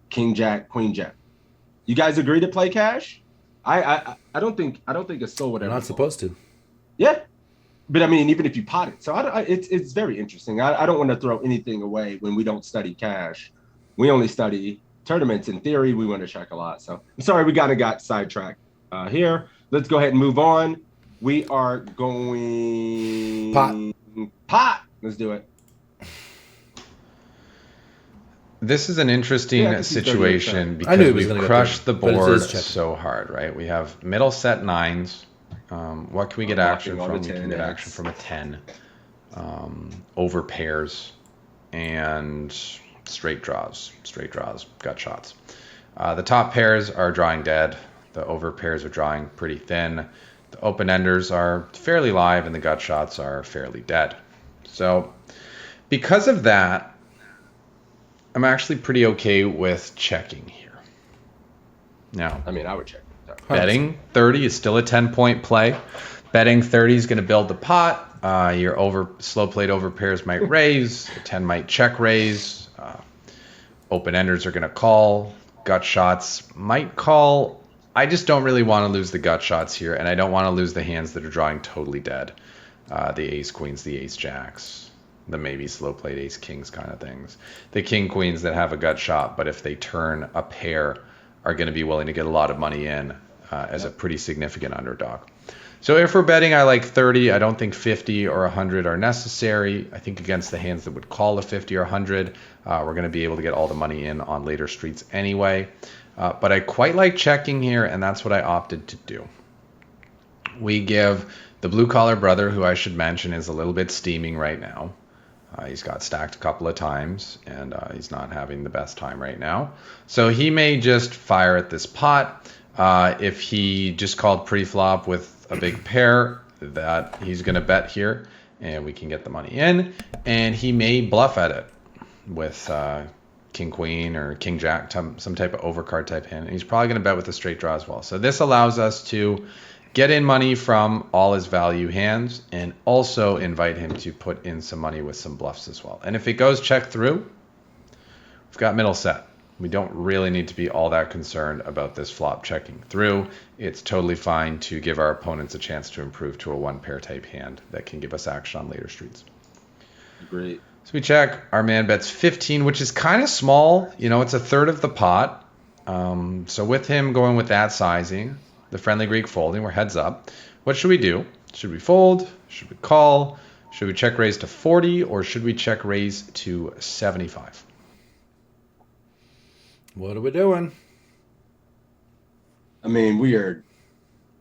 King jack, queen jack. You guys agree to play cash? I don't think a soul would ever. You're not supposed to. Yeah. But I mean, even if you pot it. So it's very interesting. I don't want to throw anything away when we don't study cash. We only study tournaments. In theory, we want to check a lot. So I'm sorry we got sidetracked here. Let's go ahead and move on. We are going pot. Let's do it. This is an interesting situation because we crushed the board so hard, right? We have middle set nines. What can we get action from? We can get action from a 10, over pairs, and straight draws, gut shots. The top pairs are drawing dead. The over pairs are drawing pretty thin. The open enders are fairly live, and the gut shots are fairly dead. So because of that, I'm actually pretty okay with checking here. Now, I mean, I would check. Betting 30 is still a 10-point play. Betting 30 is going to build the pot. Your slow played over pairs might raise. A 10 might check raise. Open enders are going to call. Gut shots might call. I just don't really want to lose the gut shots here, and I don't want to lose the hands that are drawing totally dead. The ace queens, the ace jacks, the maybe slow played ace kings kind of things. The king queens that have a gut shot, but if they turn a pair, are going to be willing to get a lot of money in as a pretty significant underdog. So if we're betting, I like 30. I don't think 50 or 100 are necessary. I think against the hands that would call a 50 or 100, we're going to be able to get all the money in on later streets anyway. But I quite like checking here, and that's what I opted to do. We give the blue collar brother, who I should mention is a little bit steaming right now. He's got stacked a couple of times, and he's not having the best time right now. So he may just fire at this pot. If he just called pre-flop with a big pair, that he's going to bet here, and we can get the money in. And he may bluff at it with king queen or king jack, some type of overcard type hand. And he's probably going to bet with a straight draw as well. So this allows us to get in money from all his value hands and also invite him to put in some money with some bluffs as well. And if it goes check through, we've got middle set. We don't really need to be all that concerned about this flop checking through. It's totally fine to give our opponents a chance to improve to a one pair type hand that can give us action on later streets. Great. So we check. Our man bets 15, which is kind of small. You know, it's a third of the pot. So with him going with that sizing, the friendly Greek folding, we're heads up. What should we do? Should we fold? Should we call? Should we check raise to 40 or should we check raise to 75? What are we doing? I mean,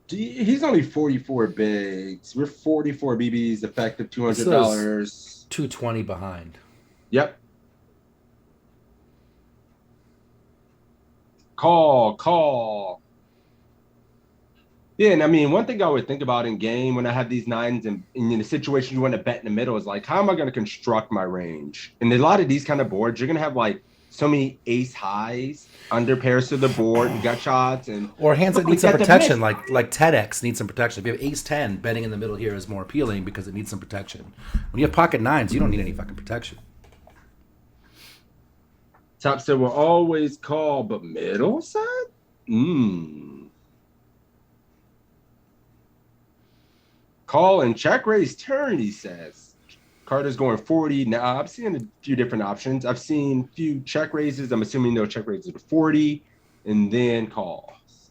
he's only 44 bigs. We're 44 BBs, effective $200. 220 behind. Yep. Call. Yeah, and I mean, one thing I would think about in game when I have these nines and in a situation you want to bet in the middle is like, how am I going to construct my range? And a lot of these kind of boards, you're going to have like so many ace highs under pairs to the board, gut shots, or hands that need some protection, like TEDx needs some protection. If you have ace 10, betting in the middle here is more appealing because it needs some protection. When you have pocket nines, you don't need any fucking protection. Top set will always call, but middle side? Call and check raise turn, he says. Carter's going 40. Now, I've seen a few different options. I've seen a few check raises. I'm assuming no check raises to 40, and then calls.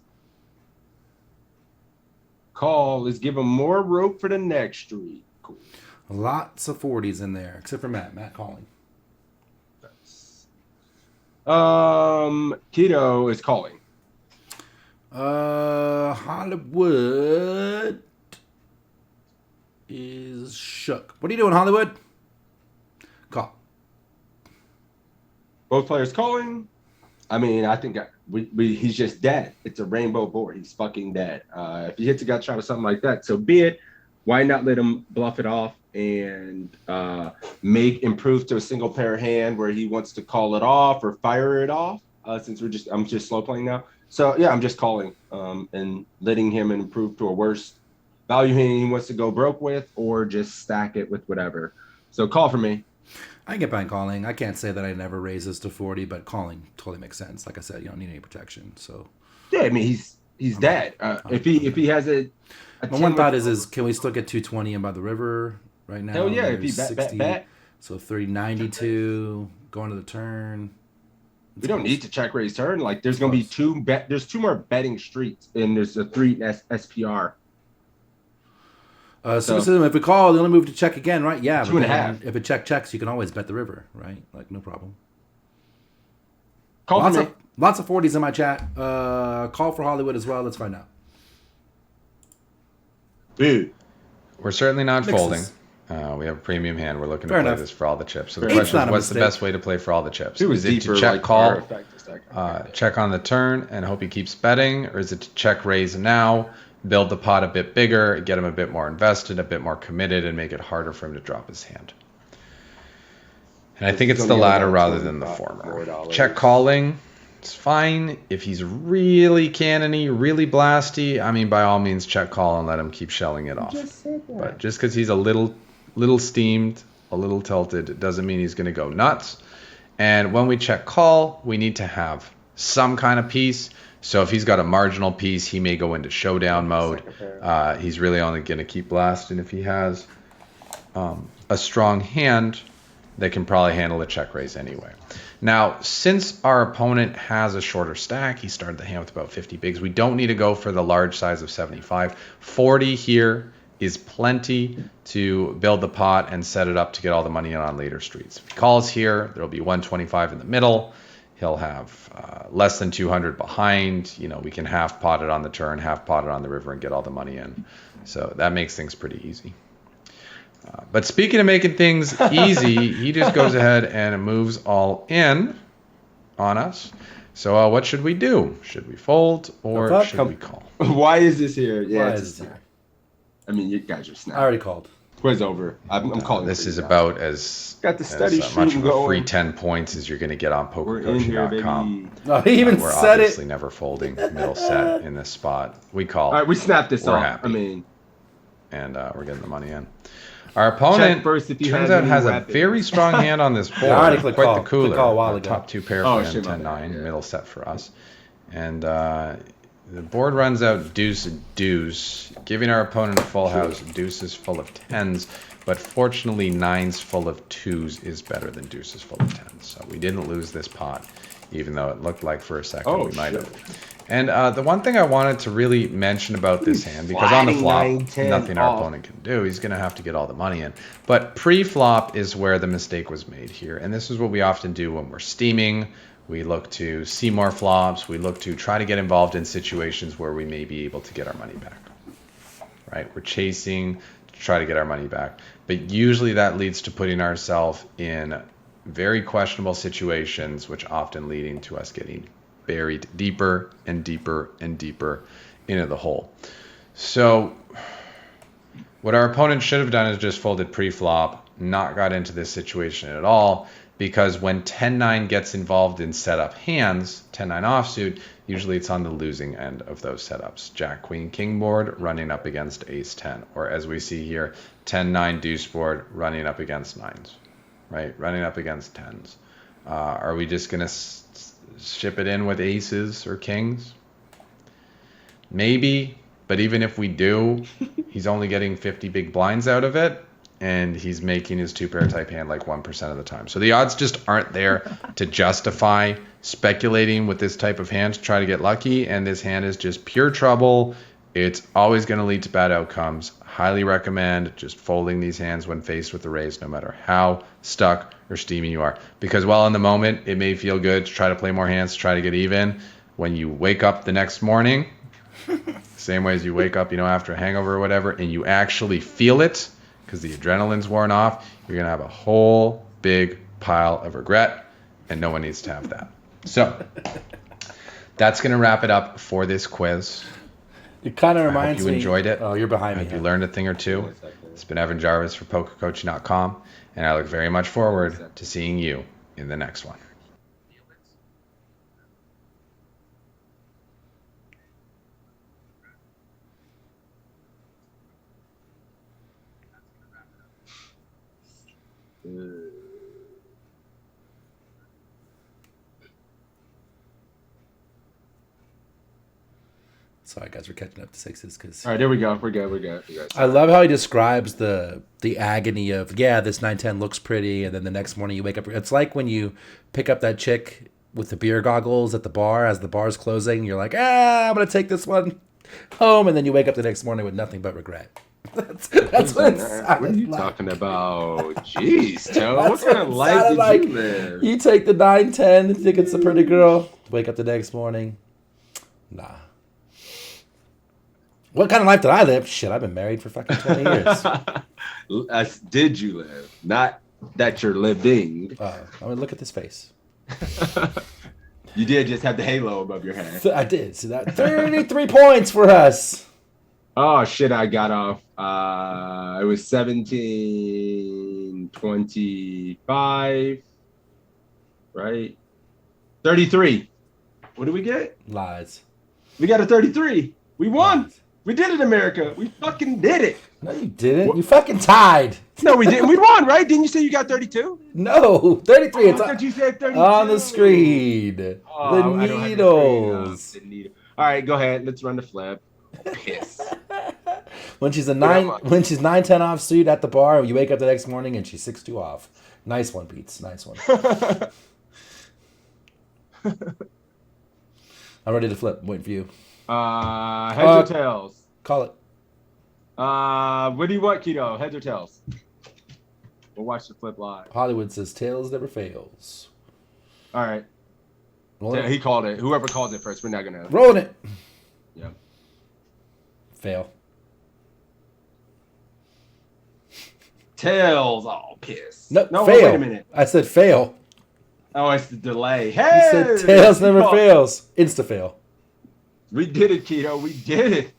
Call is giving more rope for the next street. Cool. Lots of 40s in there, except for Matt. Matt calling. Keto is calling. Hollywood is shook. What are you doing, Hollywood? Call. Both players calling. I mean, I think he's just dead. It's a rainbow board. He's fucking dead. If he hits a gut shot or something like that, so be it. Why not let him bluff it off and improve to a single pair hand where he wants to call it off or fire it off? Since I'm just slow playing now. So yeah, I'm just calling and letting him improve to a worse value hand he wants to go broke with, or just stack it with whatever. So call for me. I get behind calling. I can't say that I never raise this to 40, but calling totally makes sense. Like I said, you don't need any protection. So yeah, I mean he's dead. If he has a my one thought is can we still get 220 in by the river right now? Hell yeah, if he bet. So 392 going to the turn. We don't need to check raise turn. Like there's gonna be there's two more betting streets, and there's a 3 SPR. So if we call, the only move to check again, right? Yeah, 2.5. If it checks, you can always bet the river, right? Like no problem. Call lots of 40s in my chat. Call for Hollywood as well. Let's find out. Dude, we're certainly not folding. We have a premium hand. We're looking to play this for all the chips. So the It's question not is, a what's the mistake. best way to play for all the chips? It was Is it deeper, to check like, call, our check on the turn, and hope he keeps betting? Or is it to check raise now, build the pot a bit bigger, get him a bit more invested, a bit more committed, and make it harder for him to drop his hand? And I think it's the latter rather than the former. Check calling, it's fine. If he's really cannony, really blasty, I mean, by all means, check call and let him keep shelling it off. But just because he's a little steamed, a little tilted, doesn't mean he's going to go nuts. And when we check call, we need to have some kind of piece. So if he's got a marginal piece, he may go into showdown mode. He's really only going to keep blasting if he has a strong hand that can probably handle a check raise anyway. Now, since our opponent has a shorter stack, he started the hand with about 50 bigs. We don't need to go for the large size of 75. 40 here is plenty to build the pot and set it up to get all the money in on later streets. If he calls here, there'll be 125 in the middle. He'll have less than 200 behind. You know, we can half pot it on the turn, half pot it on the river, and get all the money in. So that makes things pretty easy. But speaking of making things easy, he just goes ahead and moves all in on us. So what should we do? Should we fold or should we call? Why is this here? Yeah, Why it's is this here? I mean, you guys are I snapping. already called. Quiz over. I'm calling. This for is you guys. about as, Got the study as much sheet of a free going. 10 points as you're going to get on We're in here, pokercoaching.com. baby. Oh, he even We're said obviously it. never folding middle set in this spot. We call. All right, we snapped this We're off. happy. I mean, And we're getting the money in. Our opponent Check first if he turns has out any has weapons. a very strong hand on this board. I already clicked Quite call. the cooler. Clicked call a while Our ago. top two pair Oh, for him, shit, my 10-9, bad, yeah. middle set for us. And the board runs out deuce, deuce, giving our opponent a full house. Deuces full of tens, but fortunately nines full of twos is better than deuces full of tens. So we didn't lose this pot, even though it looked like for a second Oh, we might shit. have. And the one thing I wanted to really mention about this hand, because on the flop, Sliding 9-10 nothing our off. opponent can do. He's going to have to get all the money in. But pre-flop is where the mistake was made here. And this is what we often do when we're steaming. We look to see more flops. We look to try to get involved in situations where we may be able to get our money back. Right? We're chasing to try to get our money back. But usually that leads to putting ourselves in very questionable situations, which often leading to us getting buried deeper and deeper and deeper into the hole. So what our opponent should have done is just folded pre-flop, not got into this situation at all, because when 10-9 gets involved in setup hands, 10-9 offsuit, usually it's on the losing end of those setups. Jack, Queen, King board running up against Ace 10, or as we see here, 10-9 deuce board running up against nines, right? Running up against tens. Are we just going to ship it in with aces or kings? Maybe, but even if we do, he's only getting 50 big blinds out of it, and he's making his two-pair type hand like 1% of the time. So the odds just aren't there to justify speculating with this type of hand to try to get lucky, and this hand is just pure trouble. It's always going to lead to bad outcomes. Highly recommend just folding these hands when faced with the raise, no matter how stuck or steamy you are. Because while in the moment it may feel good to try to play more hands, to try to get even, when you wake up the next morning, same way as you wake up, after a hangover or whatever, and you actually feel it because the adrenaline's worn off, you're going to have a whole big pile of regret, and no one needs to have that. So that's going to wrap it up for this quiz. It kind of I hope reminds you me. enjoyed it. Oh, you're behind I me. hope you learned a thing or two. It's been Evan Jarvis for PokerCoaching.com, and I look very much forward to seeing you in the next one. Sorry, guys, we're catching up to sixes because All right, there we go. We're good. I love how he describes the agony of this 9-10 looks pretty, and then the next morning you wake up. It's like when you pick up that chick with the beer goggles at the bar as the bar's closing. You're like, I'm gonna take this one home, and then you wake up the next morning with nothing but regret. That's what it's. What are you talking about? Jeez, Joe. What kind of life did like. you live? You take the 9-10 and think it's a pretty girl. Wake up the next morning. Nah. What kind of life did I live? Shit, I've been married for fucking 20 years. Did you live? Not that you're living. I mean, look at this face. You did just have the halo above your head. I did. See that? 33 points for us. Oh, shit, I got off. It was 17-25, right? 33. What did we get? Lies. We got a 33. We won. We did it, America. We fucking did it. No, you didn't. You fucking tied. No, we didn't. We won, right? Didn't you say you got 32? No, 33. I It's thought you said 32. on the screen. Oh, The I don't have the needles. screen up. The needle. All right, go ahead. Let's run the flip. Piss. When she's 9-10 offsuit at the bar, you wake up the next morning and she's 6-2 off. Nice one, Pete's. Nice one. I'm ready to flip. I'm waiting for you. Heads or tails? Call it. What do you want, Keto? Heads or tails? We'll watch the flip live. Hollywood says tails never fails. All right. Rolling Yeah, he called it. Whoever calls it first, we're not gonna. Rolling it. Yeah. Fail. Tails. Oh, piss. No, No, fail. wait a minute. I said fail. Oh, it's the delay. He Hey! said tails never fails. Insta fail. We did it, Keto. We did it.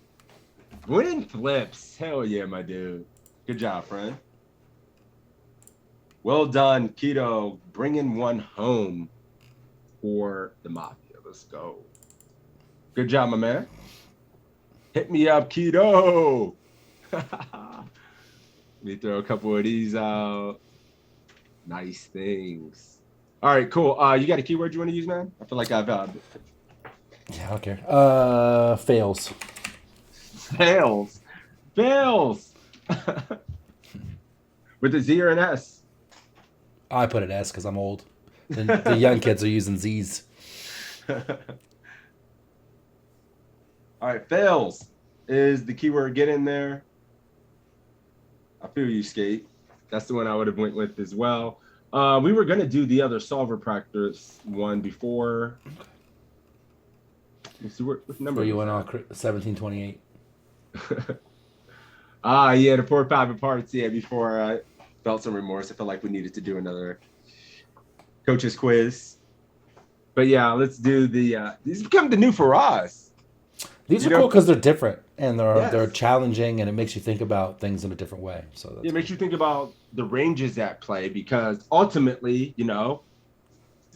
Winning flips. Hell yeah, my dude. Good job, friend. Well done, Keto. Bringing one home for the Mafia. Let's go. Good job, my man. Hit me up, Keto. Let me throw a couple of these out. Nice things. All right, cool. You got a keyword you want to use, man? I feel like I've Yeah, I don't care. Fails. fails. With a Z or an S. I put an S because I'm old. The young kids are using Z's. All right, fails is the keyword. Get in there. I feel you, Skate. That's the one I would have went with as well. We were gonna do the other solver practice one before. Let's see what number Where you went on 1728. Yeah, the 4 or 5 parts. Yeah, before I felt some remorse. I felt like we needed to do another coach's quiz. But yeah, let's do the. These become the new for us. These are cool because they're different and they're challenging, and it makes you think about things in a different way. So that's it makes you think about the ranges at play, because ultimately,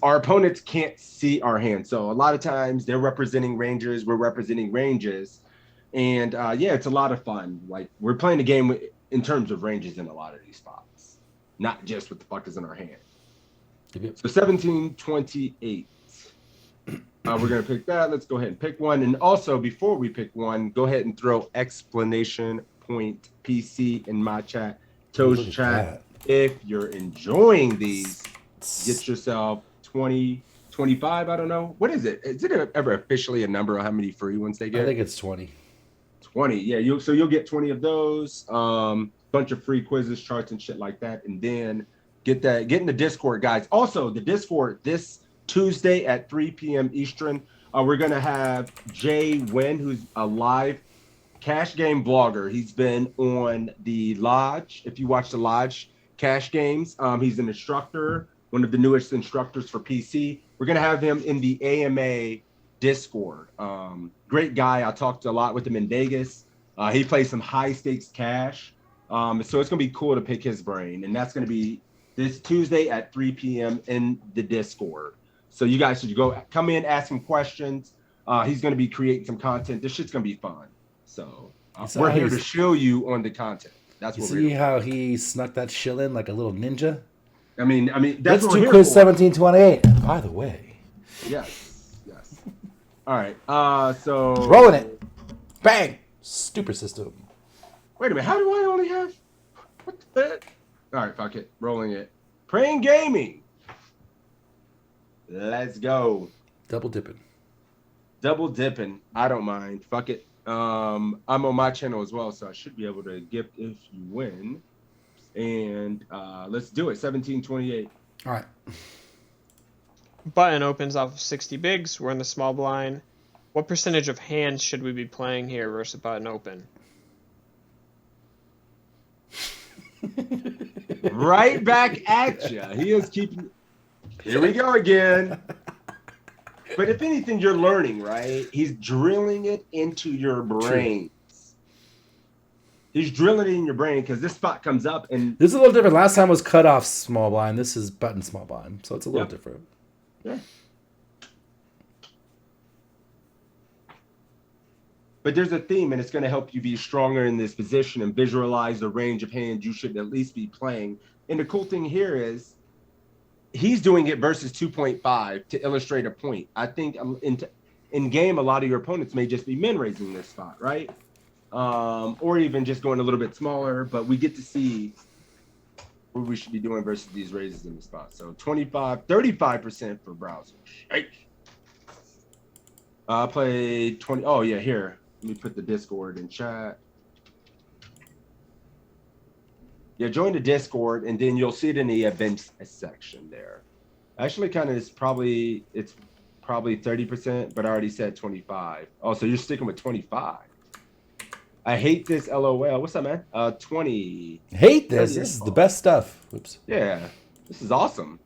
our opponents can't see our hand. So a lot of times they're representing ranges, we're representing ranges, and it's a lot of fun. Like, we're playing the game in terms of ranges in a lot of these spots, not just what the fuck is in our hand. So 1728. We're going to pick that. Let's go ahead and pick one. And also, before we pick one, go ahead and throw exclamation point PC in my chat, Toes chat. If you're enjoying these, get yourself 20, 25. I don't know. What is it? Is it ever officially a number on how many free ones they get? I think it's 20. 20. Yeah. You'll get 20 of those. Bunch of free quizzes, charts, and shit like that. And then get in the Discord, guys. Also, the Discord this Tuesday at 3 p.m. Eastern, we're going to have Jay Wynn, who's a live cash game blogger. He's been on the Lodge. If you watch the Lodge cash games, he's an instructor, one of the newest instructors for PC. We're going to have him in the AMA Discord. Great guy. I talked a lot with him in Vegas. He plays some high stakes cash. So it's going to be cool to pick his brain. And that's going to be this Tuesday at 3 p.m. in the Discord. So you guys should come in, ask him questions. He's going to be creating some content. This shit's going to be fun. So we're here to show you on the content. That's what we're see how he snuck that shill in like a little ninja? I mean, that's Let's what we're do here quiz for. 1728. By the way. Yes. All right. So rolling it. Bang. Stupid system. Wait a minute. How do I only have? What the fuck? All right, fuck it. Rolling it. Praying gaming. Let's go. Double dipping. I don't mind. Fuck it. I'm on my channel as well, so I should be able to gift if you win. And let's do it. 1728. All right. Button opens off of 60 bigs. We're in the small blind. What percentage of hands should we be playing here versus button open? Right back at you. He is keeping. Here we go again. But if anything, you're learning, right? He's drilling it into your brains. He's drilling it in your brain because this spot comes up and this is a little different. Last time was cut off small blind. This is button small blind, so it's a little different. Yeah. But there's a theme, and it's going to help you be stronger in this position and visualize the range of hands you should at least be playing. And the cool thing here is he's doing it versus 2.5 to illustrate a point. I think in game, a lot of your opponents may just be min raising this spot, right? Or even just going a little bit smaller, but we get to see what we should be doing versus these raises in the spot. So 35% for browsers. I played 20. Oh yeah, here. Let me put the Discord in chat. Yeah, join the Discord, and then you'll see it in the events section there. Actually, it's probably 30%, but I already said 25. Oh, so you're sticking with 25. I hate this. LOL. What's up, man? 20. Hate this. This is the best stuff. Oops. Yeah, this is awesome.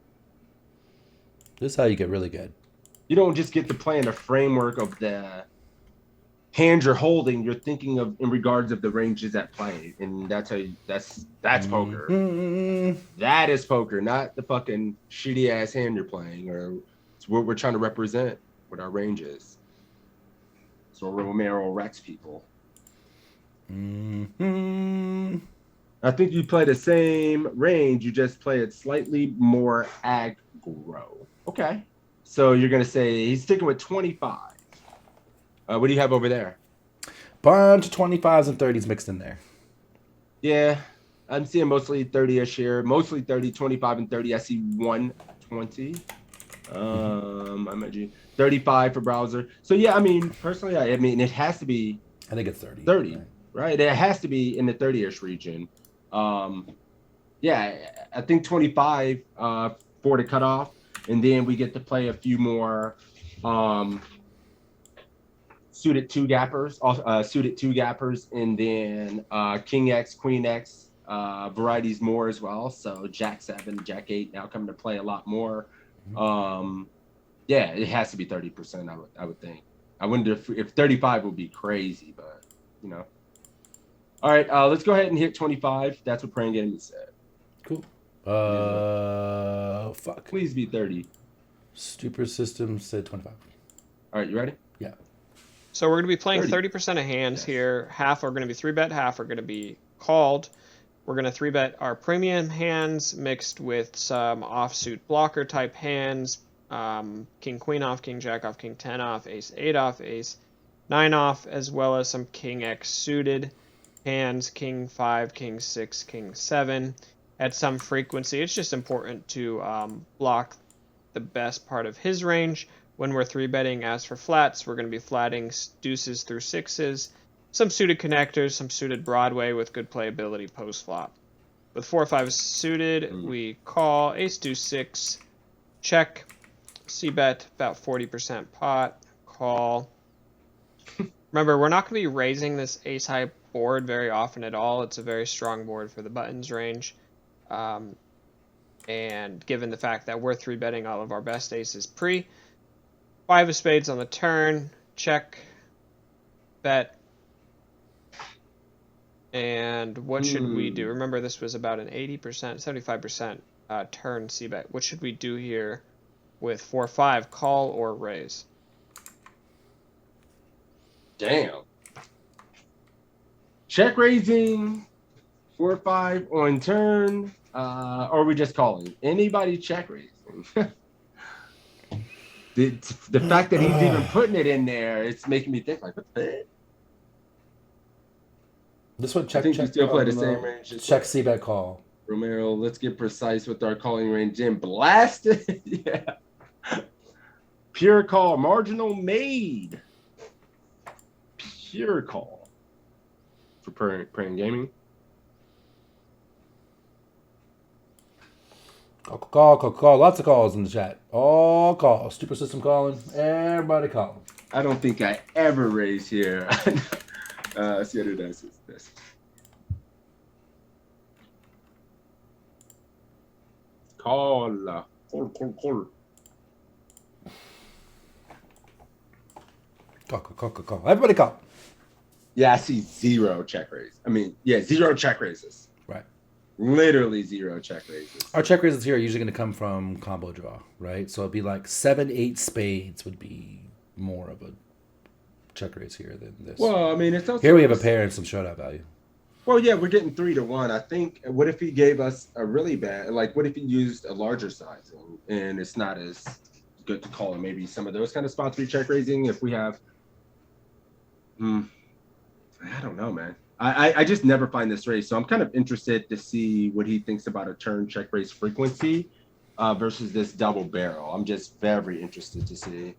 This is how you get really good. You don't just get to play in the framework of the hand you're holding. You're thinking of in regards of the ranges at play, and that's how that's poker. That is poker, not the fucking shitty ass hand you're playing, or it's what we're trying to represent with our ranges. So Romero Rex people. I think you play the same range, you just play it slightly more aggro. Okay. So you're going to say he's sticking with 25. What do you have over there? Bunch of 25s and 30s mixed in there. Yeah, I'm seeing mostly 30-ish here. Mostly 30, 25, and 30. I see 120. I imagine 35 for browser. So yeah, I mean, personally, I mean, it has to be. I think it's 30. 30, right? It has to be in the 30-ish region. Yeah, I think 25 for the cutoff, and then we get to play a few more suited two gappers, and then King X, Queen X, varieties more as well. So Jack 7, Jack 8 now coming to play a lot more. Yeah, it has to be 30%. I would think. I wonder if 35 would be crazy, but you know. All right, let's go ahead and hit 25. That's what Praying Game said. Cool. Fuck. Please be 30. Super System said 25. All right, you ready? Yeah. So we're going to be playing 30. 30% of hands here. Half are going to be 3-bet, half are going to be called. We're going to 3-bet our premium hands mixed with some offsuit blocker type hands. King Queen off, King Jack off, King 10 off, Ace 8 off, Ace 9 off, as well as some King X suited hands, King 5, King 6, King 7 at some frequency. It's just important to block the best part of his range. When we're 3-betting, as for flats, we're going to be flatting deuces through sixes, some suited connectors, some suited Broadway with good playability post flop. With 4 or 5 suited, we call ace deuce 6, check, c-bet about 40% pot, call. Remember, we're not going to be raising this ace high board very often at all. It's a very strong board for the buttons range. And given the fact that we're 3-betting all of our best aces pre, 5 of spades on the turn, check, bet. And what should we do? Remember, this was about an 80%, 75% turn c-bet. What should we do here with 4-5, call or raise? Damn. Check raising, 4-5 on turn, or are we just calling? Anybody check raising? The fact that he's even putting it in there, it's making me think like, what the heck? This one, check. I think check, we still play the same range. Check, c-bet, call. Romero, let's get precise with our calling range and blast it. Yeah. Pure call, marginal made. Pure call for Praying Gaming. Call. Lots of calls in the chat. All calls. Super System calling. Everybody calling. I don't think I ever raise here. Let's see what it does. This. Call. Call. Call. Everybody call. Yeah, I see 0 check raise. I mean, yeah, 0 check raises. Right. Literally 0 check raises. Our check raises here are usually going to come from combo draw, right? So it'd be like 7-8 spades would be more of a check raise here than this. Well, I mean, it's also here we have a pair and some showdown value. Well, yeah, we're getting 3-1. I think. What if he gave us a really bad? Like, what if he used a larger size and it's not as good to call? And maybe some of those kind of spots we check raising. If we have, I don't know, man. I just never find this race, so I'm kind of interested to see what he thinks about a turn check raise frequency versus this double barrel. I'm just very interested to see.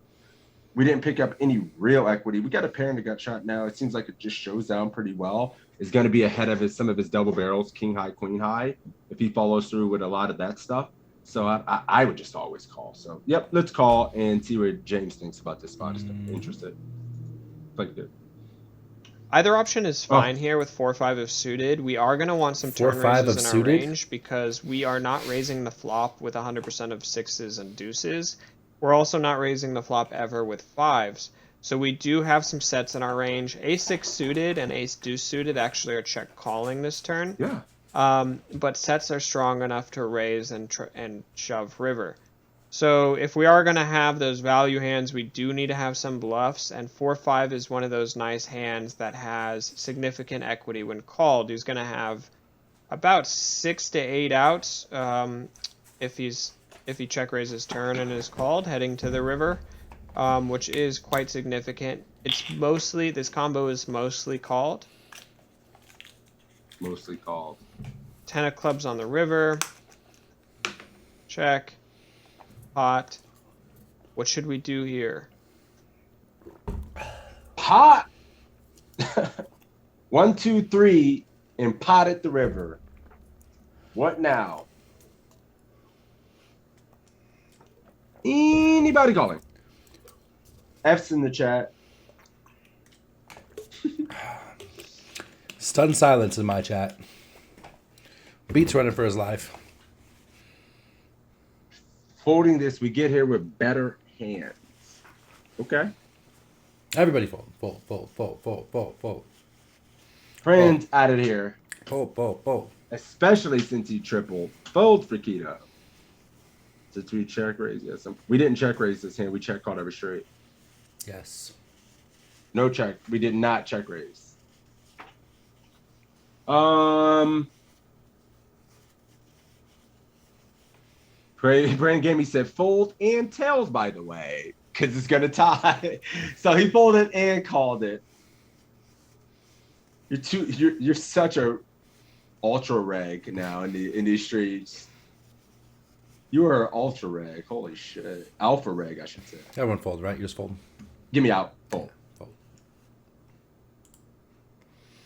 We didn't pick up any real equity. We got a pair in the gut shot now. It seems like it just shows down pretty well. It's going to be ahead of some of his double barrels, king high, queen high, if he follows through with a lot of that stuff. So I would just always call. So, yep, let's call and see what James thinks about this spot. Just interested. Like good. Either option is fine here with 4-5 of suited. We are going to want some turn 4-5 raises of in our suited? range because we are not raising the flop with 100% of sixes and deuces. We're also not raising the flop ever with fives. So we do have some sets in our range. Ace-6 suited and ace-deuce suited actually are check calling this turn. Yeah. But sets are strong enough to raise and shove river. So if we are going to have those value hands, we do need to have some bluffs, and 4-5 is one of those nice hands that has significant equity when called. He's going to have about 6 to 8 outs if he check raises turn and is called heading to the river, which is quite significant. This combo is mostly called. Mostly called. 10 of clubs on the river. Check. Pot. What should we do here? Pot. 1, 2, 3, and pot at the river. What now? Anybody calling? F's in the chat. Stunned silence in my chat. Beats running for his life. Folding this, we get here with better hands. Okay. Everybody fold. Fold, fold, fold, fold, fold, fold. Friends out of here. Fold, fold, fold. Especially since he tripled. Fold for Keto. Did we check raise? Yes. We didn't check raise this hand. We check called every straight. Yes. No check. We did not check raise. Brandon Gamey said fold and tails, by the way, because it's gonna tie. So he folded and called it. You're such a ultra reg now in these streets. You are ultra reg. Holy shit. Alpha reg, I should say. Everyone fold, right? You're just folding. Get me out. Fold. Fold.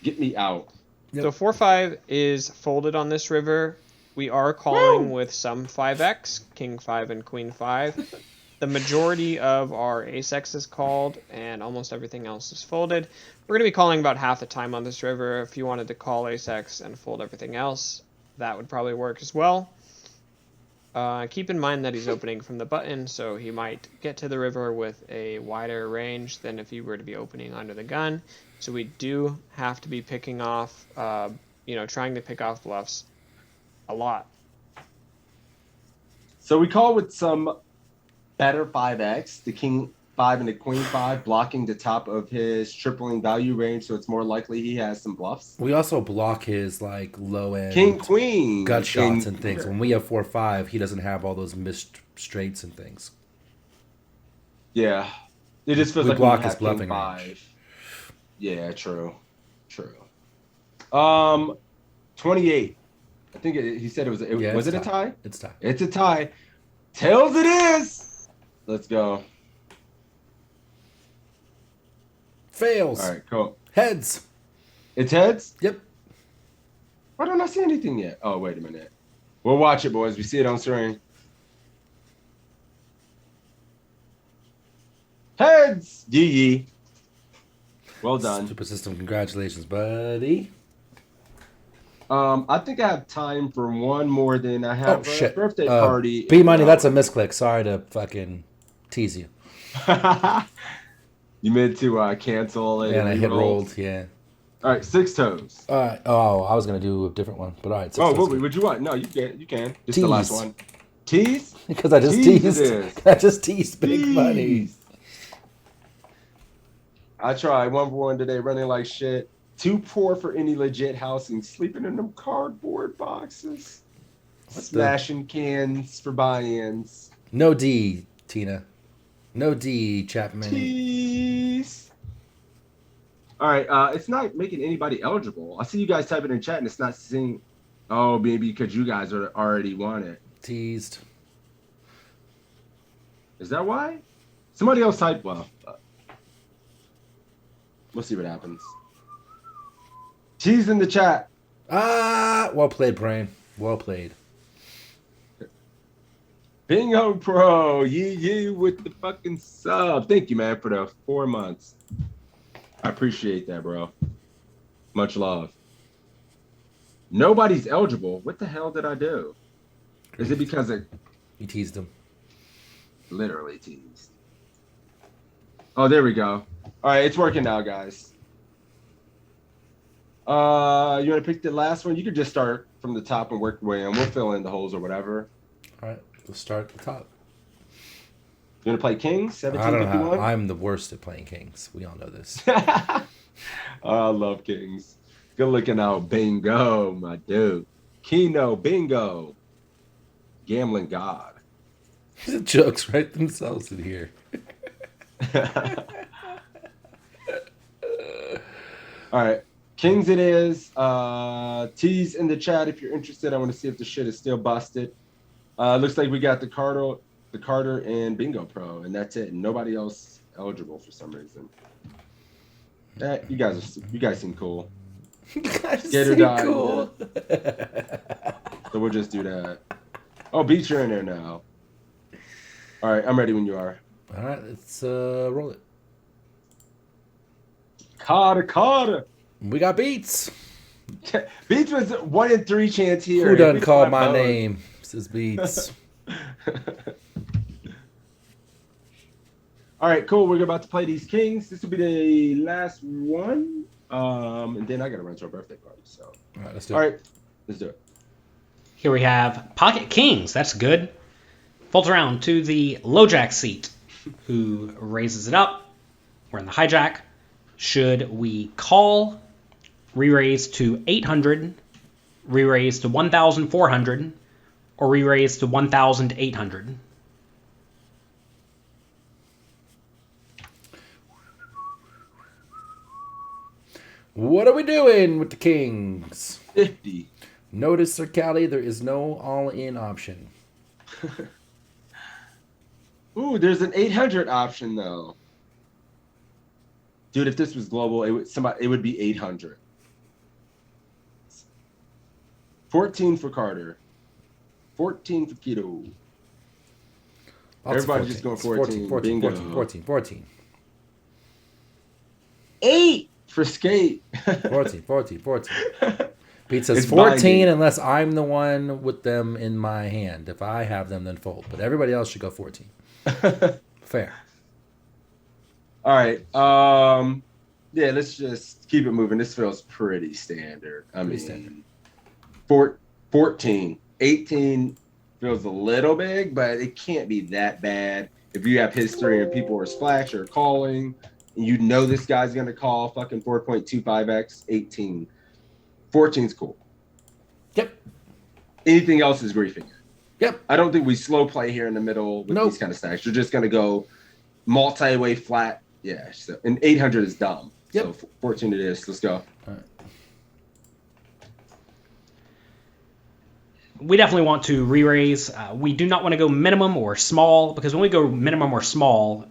Get me out. Yep. So 4-5 is folded on this river. We are calling with some 5x, king 5 and queen 5. The majority of our ace-x is called, and almost everything else is folded. We're going to be calling about half the time on this river. If you wanted to call ace-x and fold everything else, that would probably work as well. Keep in mind that he's opening from the button, so he might get to the river with a wider range than if he were to be opening under the gun. So we do have to be picking off, trying to pick off bluffs a lot. So we call with some better 5x, the king 5 and the queen 5, blocking the top of his tripling value range, so it's more likely he has some bluffs. We also block his low end King queen gut shots and things. When we have 4-5, he doesn't have all those missed straights and things. Yeah, it just feels We like block we his have bluffing king 5. range. Yeah, true. 28. I think he said it was. Was it a tie? It's tie. It's a tie. Tails it is. Let's go. Fails. All right, cool. Heads. It's heads? Yep. Why don't I see anything yet? Oh, wait a minute. We'll watch it, boys. We see it on screen. Heads! Yee. Well done. Super system. Congratulations, buddy. I think I have time for one more than I have a birthday Uh, party. B Money, that's a misclick. Sorry to fucking tease you. You meant to cancel it. Yeah, and I hit rolled. Yeah. All right, 6 toes. All right. Oh, I was gonna do a different one, but all right. Oh, what would you want? No, you can. You can. Just Tease. the last one. Tease? Because I just Tease teased. it is. I just teased Big Money. Tease. I tried 1 for 1 today, running like shit. Too poor for any legit housing. Sleeping in them cardboard boxes. Smashing cans for buy-ins. No D, Tina. No D, Chapman. Tease. All right, it's not making anybody eligible. I see you guys typing in chat and it's not seeing. Oh, maybe because you guys are already won it. Teased. Is that why? Somebody else typed well. We'll see what happens. Tease in the chat. Ah, well played, Brain. Well played. Bingo Pro, yee with the fucking sub. Thank you, man, for the 4 months. I appreciate that, bro. Much love. Nobody's eligible. What the hell did I do? Is it because it You teased him. literally teased? Oh, there we go. All right, it's working now, guys. You want to pick the last one? You could just start from the top and work your way in. We'll fill in the holes or whatever. All right, let's start at the top. You want to play Kings? I don't know. 1751? I'm the worst at playing kings. We all know this. I love Kings. Good looking out. Bingo, my dude. Keno, bingo. Gambling God. The jokes write themselves in here. All right. Kings it is. Tease in the chat if you're interested. I want to see if the shit is still busted. Looks like we got the Carter and Bingo Pro, and that's it. Nobody else eligible for some reason. You guys seem cool. Gator died. Cool. Yeah. So we'll just do that. Oh, Beach, you're in there now. All right, I'm ready when you are. All right, let's roll it. Carter. We got Beats. Beach was 1 in 3 chance here. Who done called my name? Says Beats. All right, cool. We're about to play these Kings. This will be the last one. And then I got to run to a birthday party. So, All right, let's do all it. right, let's do it. Here we have Pocket Kings. That's good. Folds around to the low jack seat, who raises it up. We're in the hijack. Should we call, re-raise to 800, re-raise to 1,400, or re-raise to 1,800? What are we doing with the Kings? 50. Notice, Sir Callie, there is no all-in option. Ooh, there's an 800 option though. Dude, if this was global, it would be 800. 14 for Carter. 14 for Keto. Everybody just going 14. 14. 8 for Skate. 14. Pete says It's 14 binding. unless I'm the one with them in my hand. If I have them, then fold. But everybody else should go 14. Fair. All right. Yeah, let's just keep it moving. This feels pretty standard. Standard. 14. 18 feels a little big, but it can't be that bad. If you have history and people are splash or calling, and you know this guy's going to call fucking 4.25x, 18. 14's cool. Yep. Anything else is griefing. Yep. I don't think we slow play here in the middle with these kind of stacks. You're just going to go multi-way flat. Yeah. So, and 800 is dumb. Yep. So 14 it is. Let's go. All right. We definitely want to re-raise. We do not want to go minimum or small, because when we go minimum or small,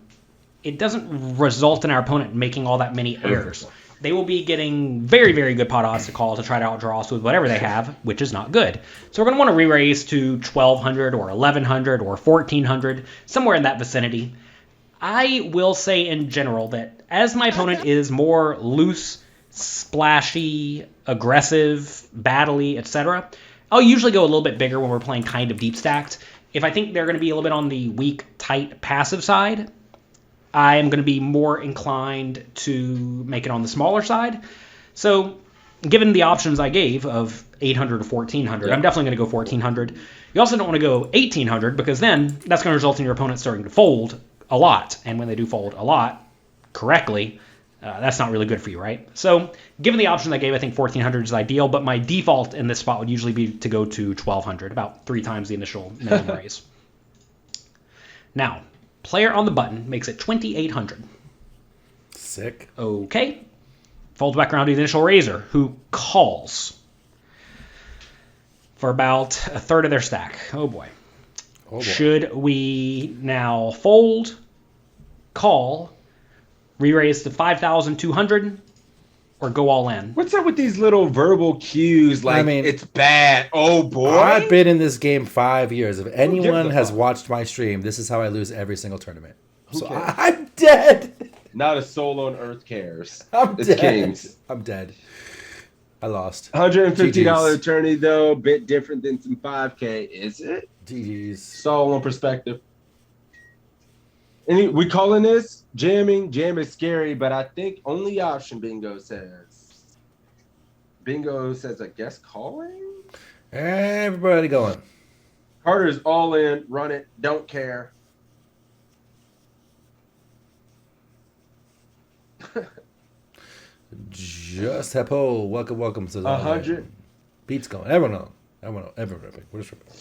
it doesn't result in our opponent making all that many errors. They will be getting very, very good pot odds to call to try to outdraw us with whatever they have, which is not good. So we're going to want to re-raise to 1,200 or 1,100 or 1,400, somewhere in that vicinity. I will say in general that as my opponent is more loose, splashy, aggressive, battle-y, etc., I'll usually go a little bit bigger when we're playing kind of deep stacked. If I think they're going to be a little bit on the weak, tight, passive side, I am going to be more inclined to make it on the smaller side. So given the options I gave of 800 to 1,400, I'm definitely going to go 1,400. You also don't want to go 1,800, because then that's going to result in your opponent starting to fold a lot. And when they do fold a lot correctly, that's not really good for you, right? So given the options I gave, I think 1,400 is ideal, but my default in this spot would usually be to go to 1,200, about 3 times the initial minimum raise. Now, player on the button makes it 2,800. Sick. Okay. Folds back around to the initial raiser, who calls for about a third of their stack. Oh boy. Should we now fold, call, re-raise to 5,200, or go all in? What's up with these little verbal cues? Like, I mean, it's bad. Oh boy. I've been in this game 5 years. If anyone has watched my stream, this is how I lose every single tournament. So I'm dead. Not a soul on earth cares. I'm it's dead. Kings. I'm dead. I lost. $150 attorney though, bit different than some 5K, is it? GGs. It's all on perspective. We calling this jamming? Jam is scary, but I think only option Bingo says. Bingo says, I guess calling? Everybody going. Carter's all in, run it, don't care. Just Hepo, welcome to the 100. Beats going. Everyone ripping. We're just ripping.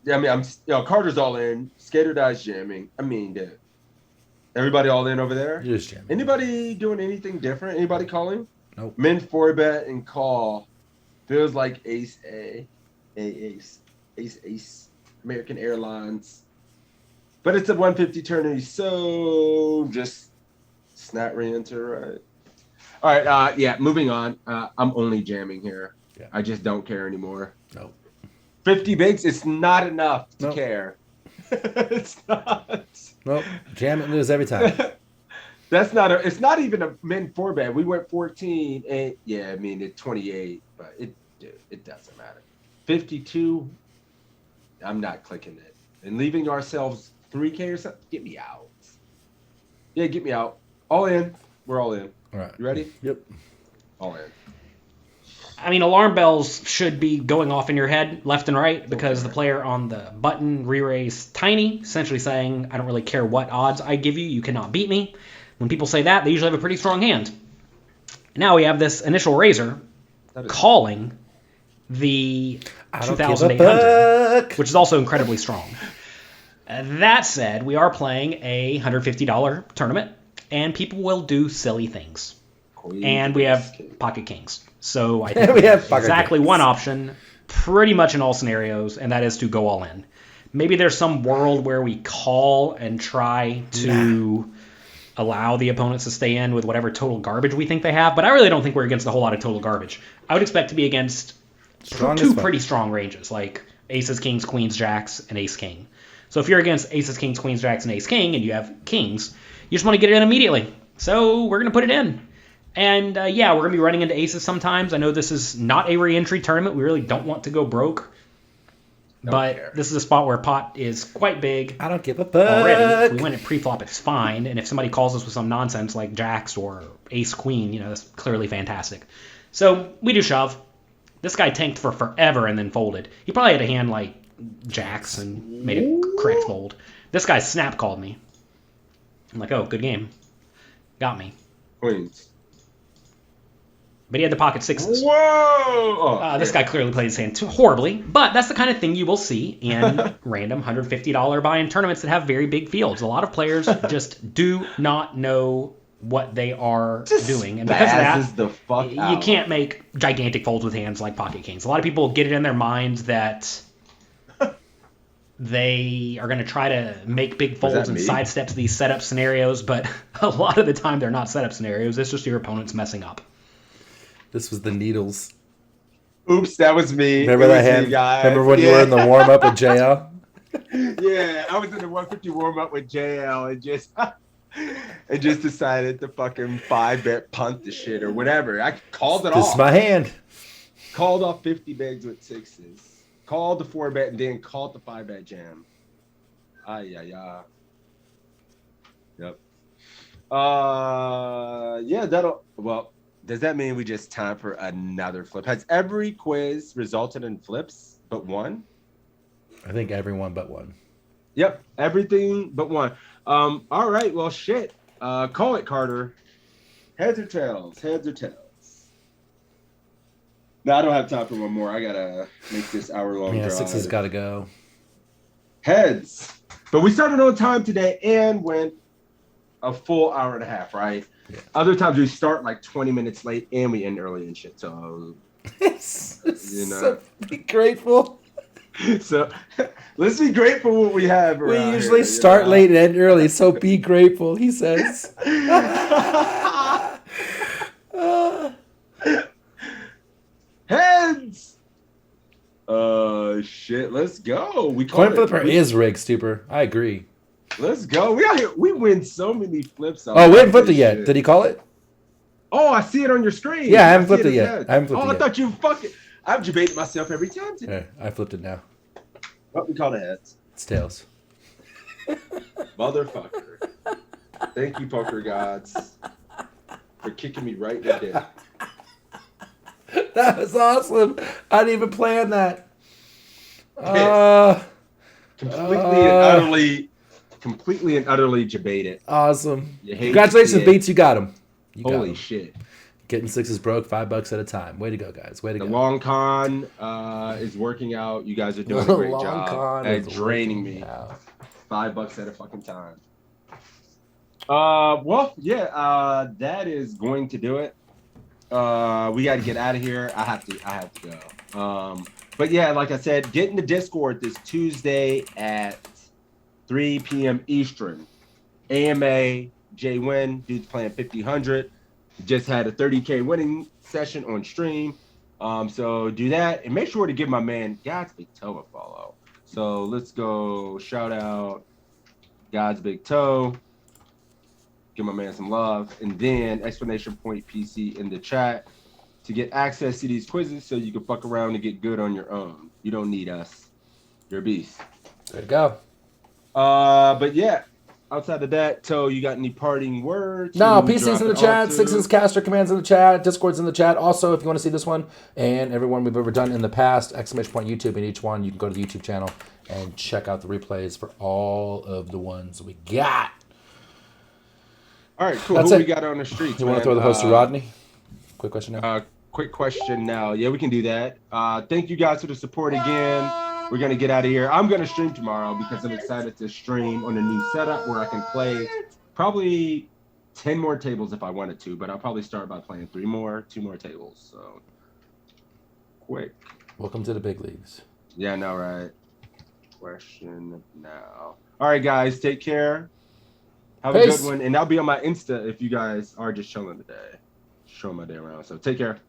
Yeah, I mean, Carter's all in. Skater dies jamming. I mean, dude. Everybody all in over there? You're just jamming. Anybody doing anything different? Anybody calling? Nope. Min 4-bet and call. Feels like ace. American Airlines. But it's a 150 tourney, so just snap re-enter, right? All right, yeah, moving on. I'm only jamming here. Yeah. I just don't care anymore. Nope. 50 bigs, it's not enough to Nope. care. It's not. Nope. Jam and lose every time. It's not even a min 4-bet. We went 14, and yeah, I mean, it's 28, but it doesn't matter. 52, I'm not clicking it. And leaving ourselves 3K or something, get me out. Yeah, get me out. All in. We're all in. All right. You ready? Yep. All in. I mean, alarm bells should be going off in your head left and right because the player on the button re-raise tiny, essentially saying, I don't really care what odds I give you, you cannot beat me. When people say that, they usually have a pretty strong hand. Now we have this initial raiser calling the 2,800, which is also incredibly strong. That said, we are playing a $150 tournament, and people will do silly things. And we have pocket kings. So I think we have exactly one option, pretty much in all scenarios, and that is to go all in. Maybe there's some world where we call and try to allow the opponents to stay in with whatever total garbage we think they have, but I really don't think we're against a whole lot of total garbage. I would expect to be against two pretty strong ranges, like aces, kings, queens, jacks, and ace-king. So if you're against aces, kings, queens, jacks, and ace-king, and you have kings, you just want to get it in immediately. So we're going to put it in. And yeah, we're going to be running into aces sometimes. I know this is not a re-entry tournament. We really don't want to go broke. But this is a spot where pot is quite big. I don't give a fuck. Already. We win at pre-flop, it's fine. And if somebody calls us with some nonsense like jacks or ace-queen, that's clearly fantastic. So we do shove. This guy tanked for forever and then folded. He probably had a hand like jacks and made a correct fold. This guy snap called me. I'm like, oh, good game. Got me. Queens. But he had the pocket sixes. Whoa! This guy clearly played his hand horribly, but that's the kind of thing you will see in random $150 buy-in tournaments that have very big fields. A lot of players just do not know what they are doing, and because of that, you can't make gigantic folds with hands like pocket kings. A lot of people get it in their minds that they are going to try to make big folds and sidestep these setup scenarios, but a lot of the time they're not setup scenarios. It's just your opponent's messing up. This was the needles. Oops, that was me. Remember that hand? Remember when you were in the warm-up with JL? Yeah, I was in the 150 warm-up with JL and just decided to fucking 5-bet punt the shit or whatever. I called it off. This is my hand. Called off 50 bigs with sixes. Called the 4-bet and then called the 5-bet jam. Yep. Yeah, does that mean we just time for another flip? Has every quiz resulted in flips but one? I think everyone but one. Yep, everything but one. All right, well, shit. Call it, Carter. Heads or tails? Heads or tails? No, I don't have time for one more. I gotta make this hour-long drive. Sixes gotta go. Heads. But we started on time today and went a full hour and a half, right? Yeah. Other times we start like 20 minutes late and we end early and shit. So, so be grateful. So let's be grateful for what we have. We usually start late and end early, so be grateful, he says. Heads. Shit. Let's go. Coin flipper is rigged, Stuper. I agree. Let's go. We out here. We win so many flips. We haven't flipped it yet. Did he call it? Oh, I see it on your screen. Yeah, I haven't flipped see it yet. says. I haven't flipped Oh, it I yet. thought you fucking. I've debated myself every time today. Yeah, I flipped it now. What we call the heads? It's tails. Motherfucker. Thank you, poker gods, for kicking me right in the dick. That was awesome. I didn't even plan that. Completely and utterly debated. Awesome. You hate Congratulations, to see it. Beats. You got him. You got Holy him. shit. Getting sixes broke, $5 at a time. Way to go, guys. Way to The go. long con is working out. You guys are doing a great Long job con at is draining working me. out. $5 at a fucking time. Well, yeah, that is going to do it. We got to get out of here. I have to go. But yeah, like I said, get in the Discord this Tuesday at 3 p.m. Eastern. AMA, Jay Win, dude's playing 50-100. Just had a 30K winning session on stream. So do that and make sure to give my man GodsBigToe a follow. So let's go shout out GodsBigToe. Give my man some love. And then exclamation point PC in the chat to get access to these quizzes so you can fuck around and get good on your own. You don't need us. You're a beast. There you go. But yeah. Outside of that, Toe, you got any parting words? No, PC's in the chat, Sixes caster commands in the chat, Discord's in the chat. Also, if you want to see this one and everyone we've ever done in the past, exclamation point YouTube in each one, you can go to the YouTube channel and check out the replays for all of the ones we got. All right, cool. That's Who it. we got on the streets? You want to throw the host to Rodney? Quick question now. Quick question now. Yeah, we can do that. Thank you guys for the support again. We're going to get out of here. I'm going to stream tomorrow because I'm excited to stream on a new setup where I can play probably 10 more tables if I wanted to, but I'll probably start by playing 2 more tables. So, quick. Welcome to the big leagues. Yeah, I know, right? Question now. All right, guys, take care. Have a Peace. good one. And I'll be on my Insta if you guys are just chilling today. Show my day around. So, take care.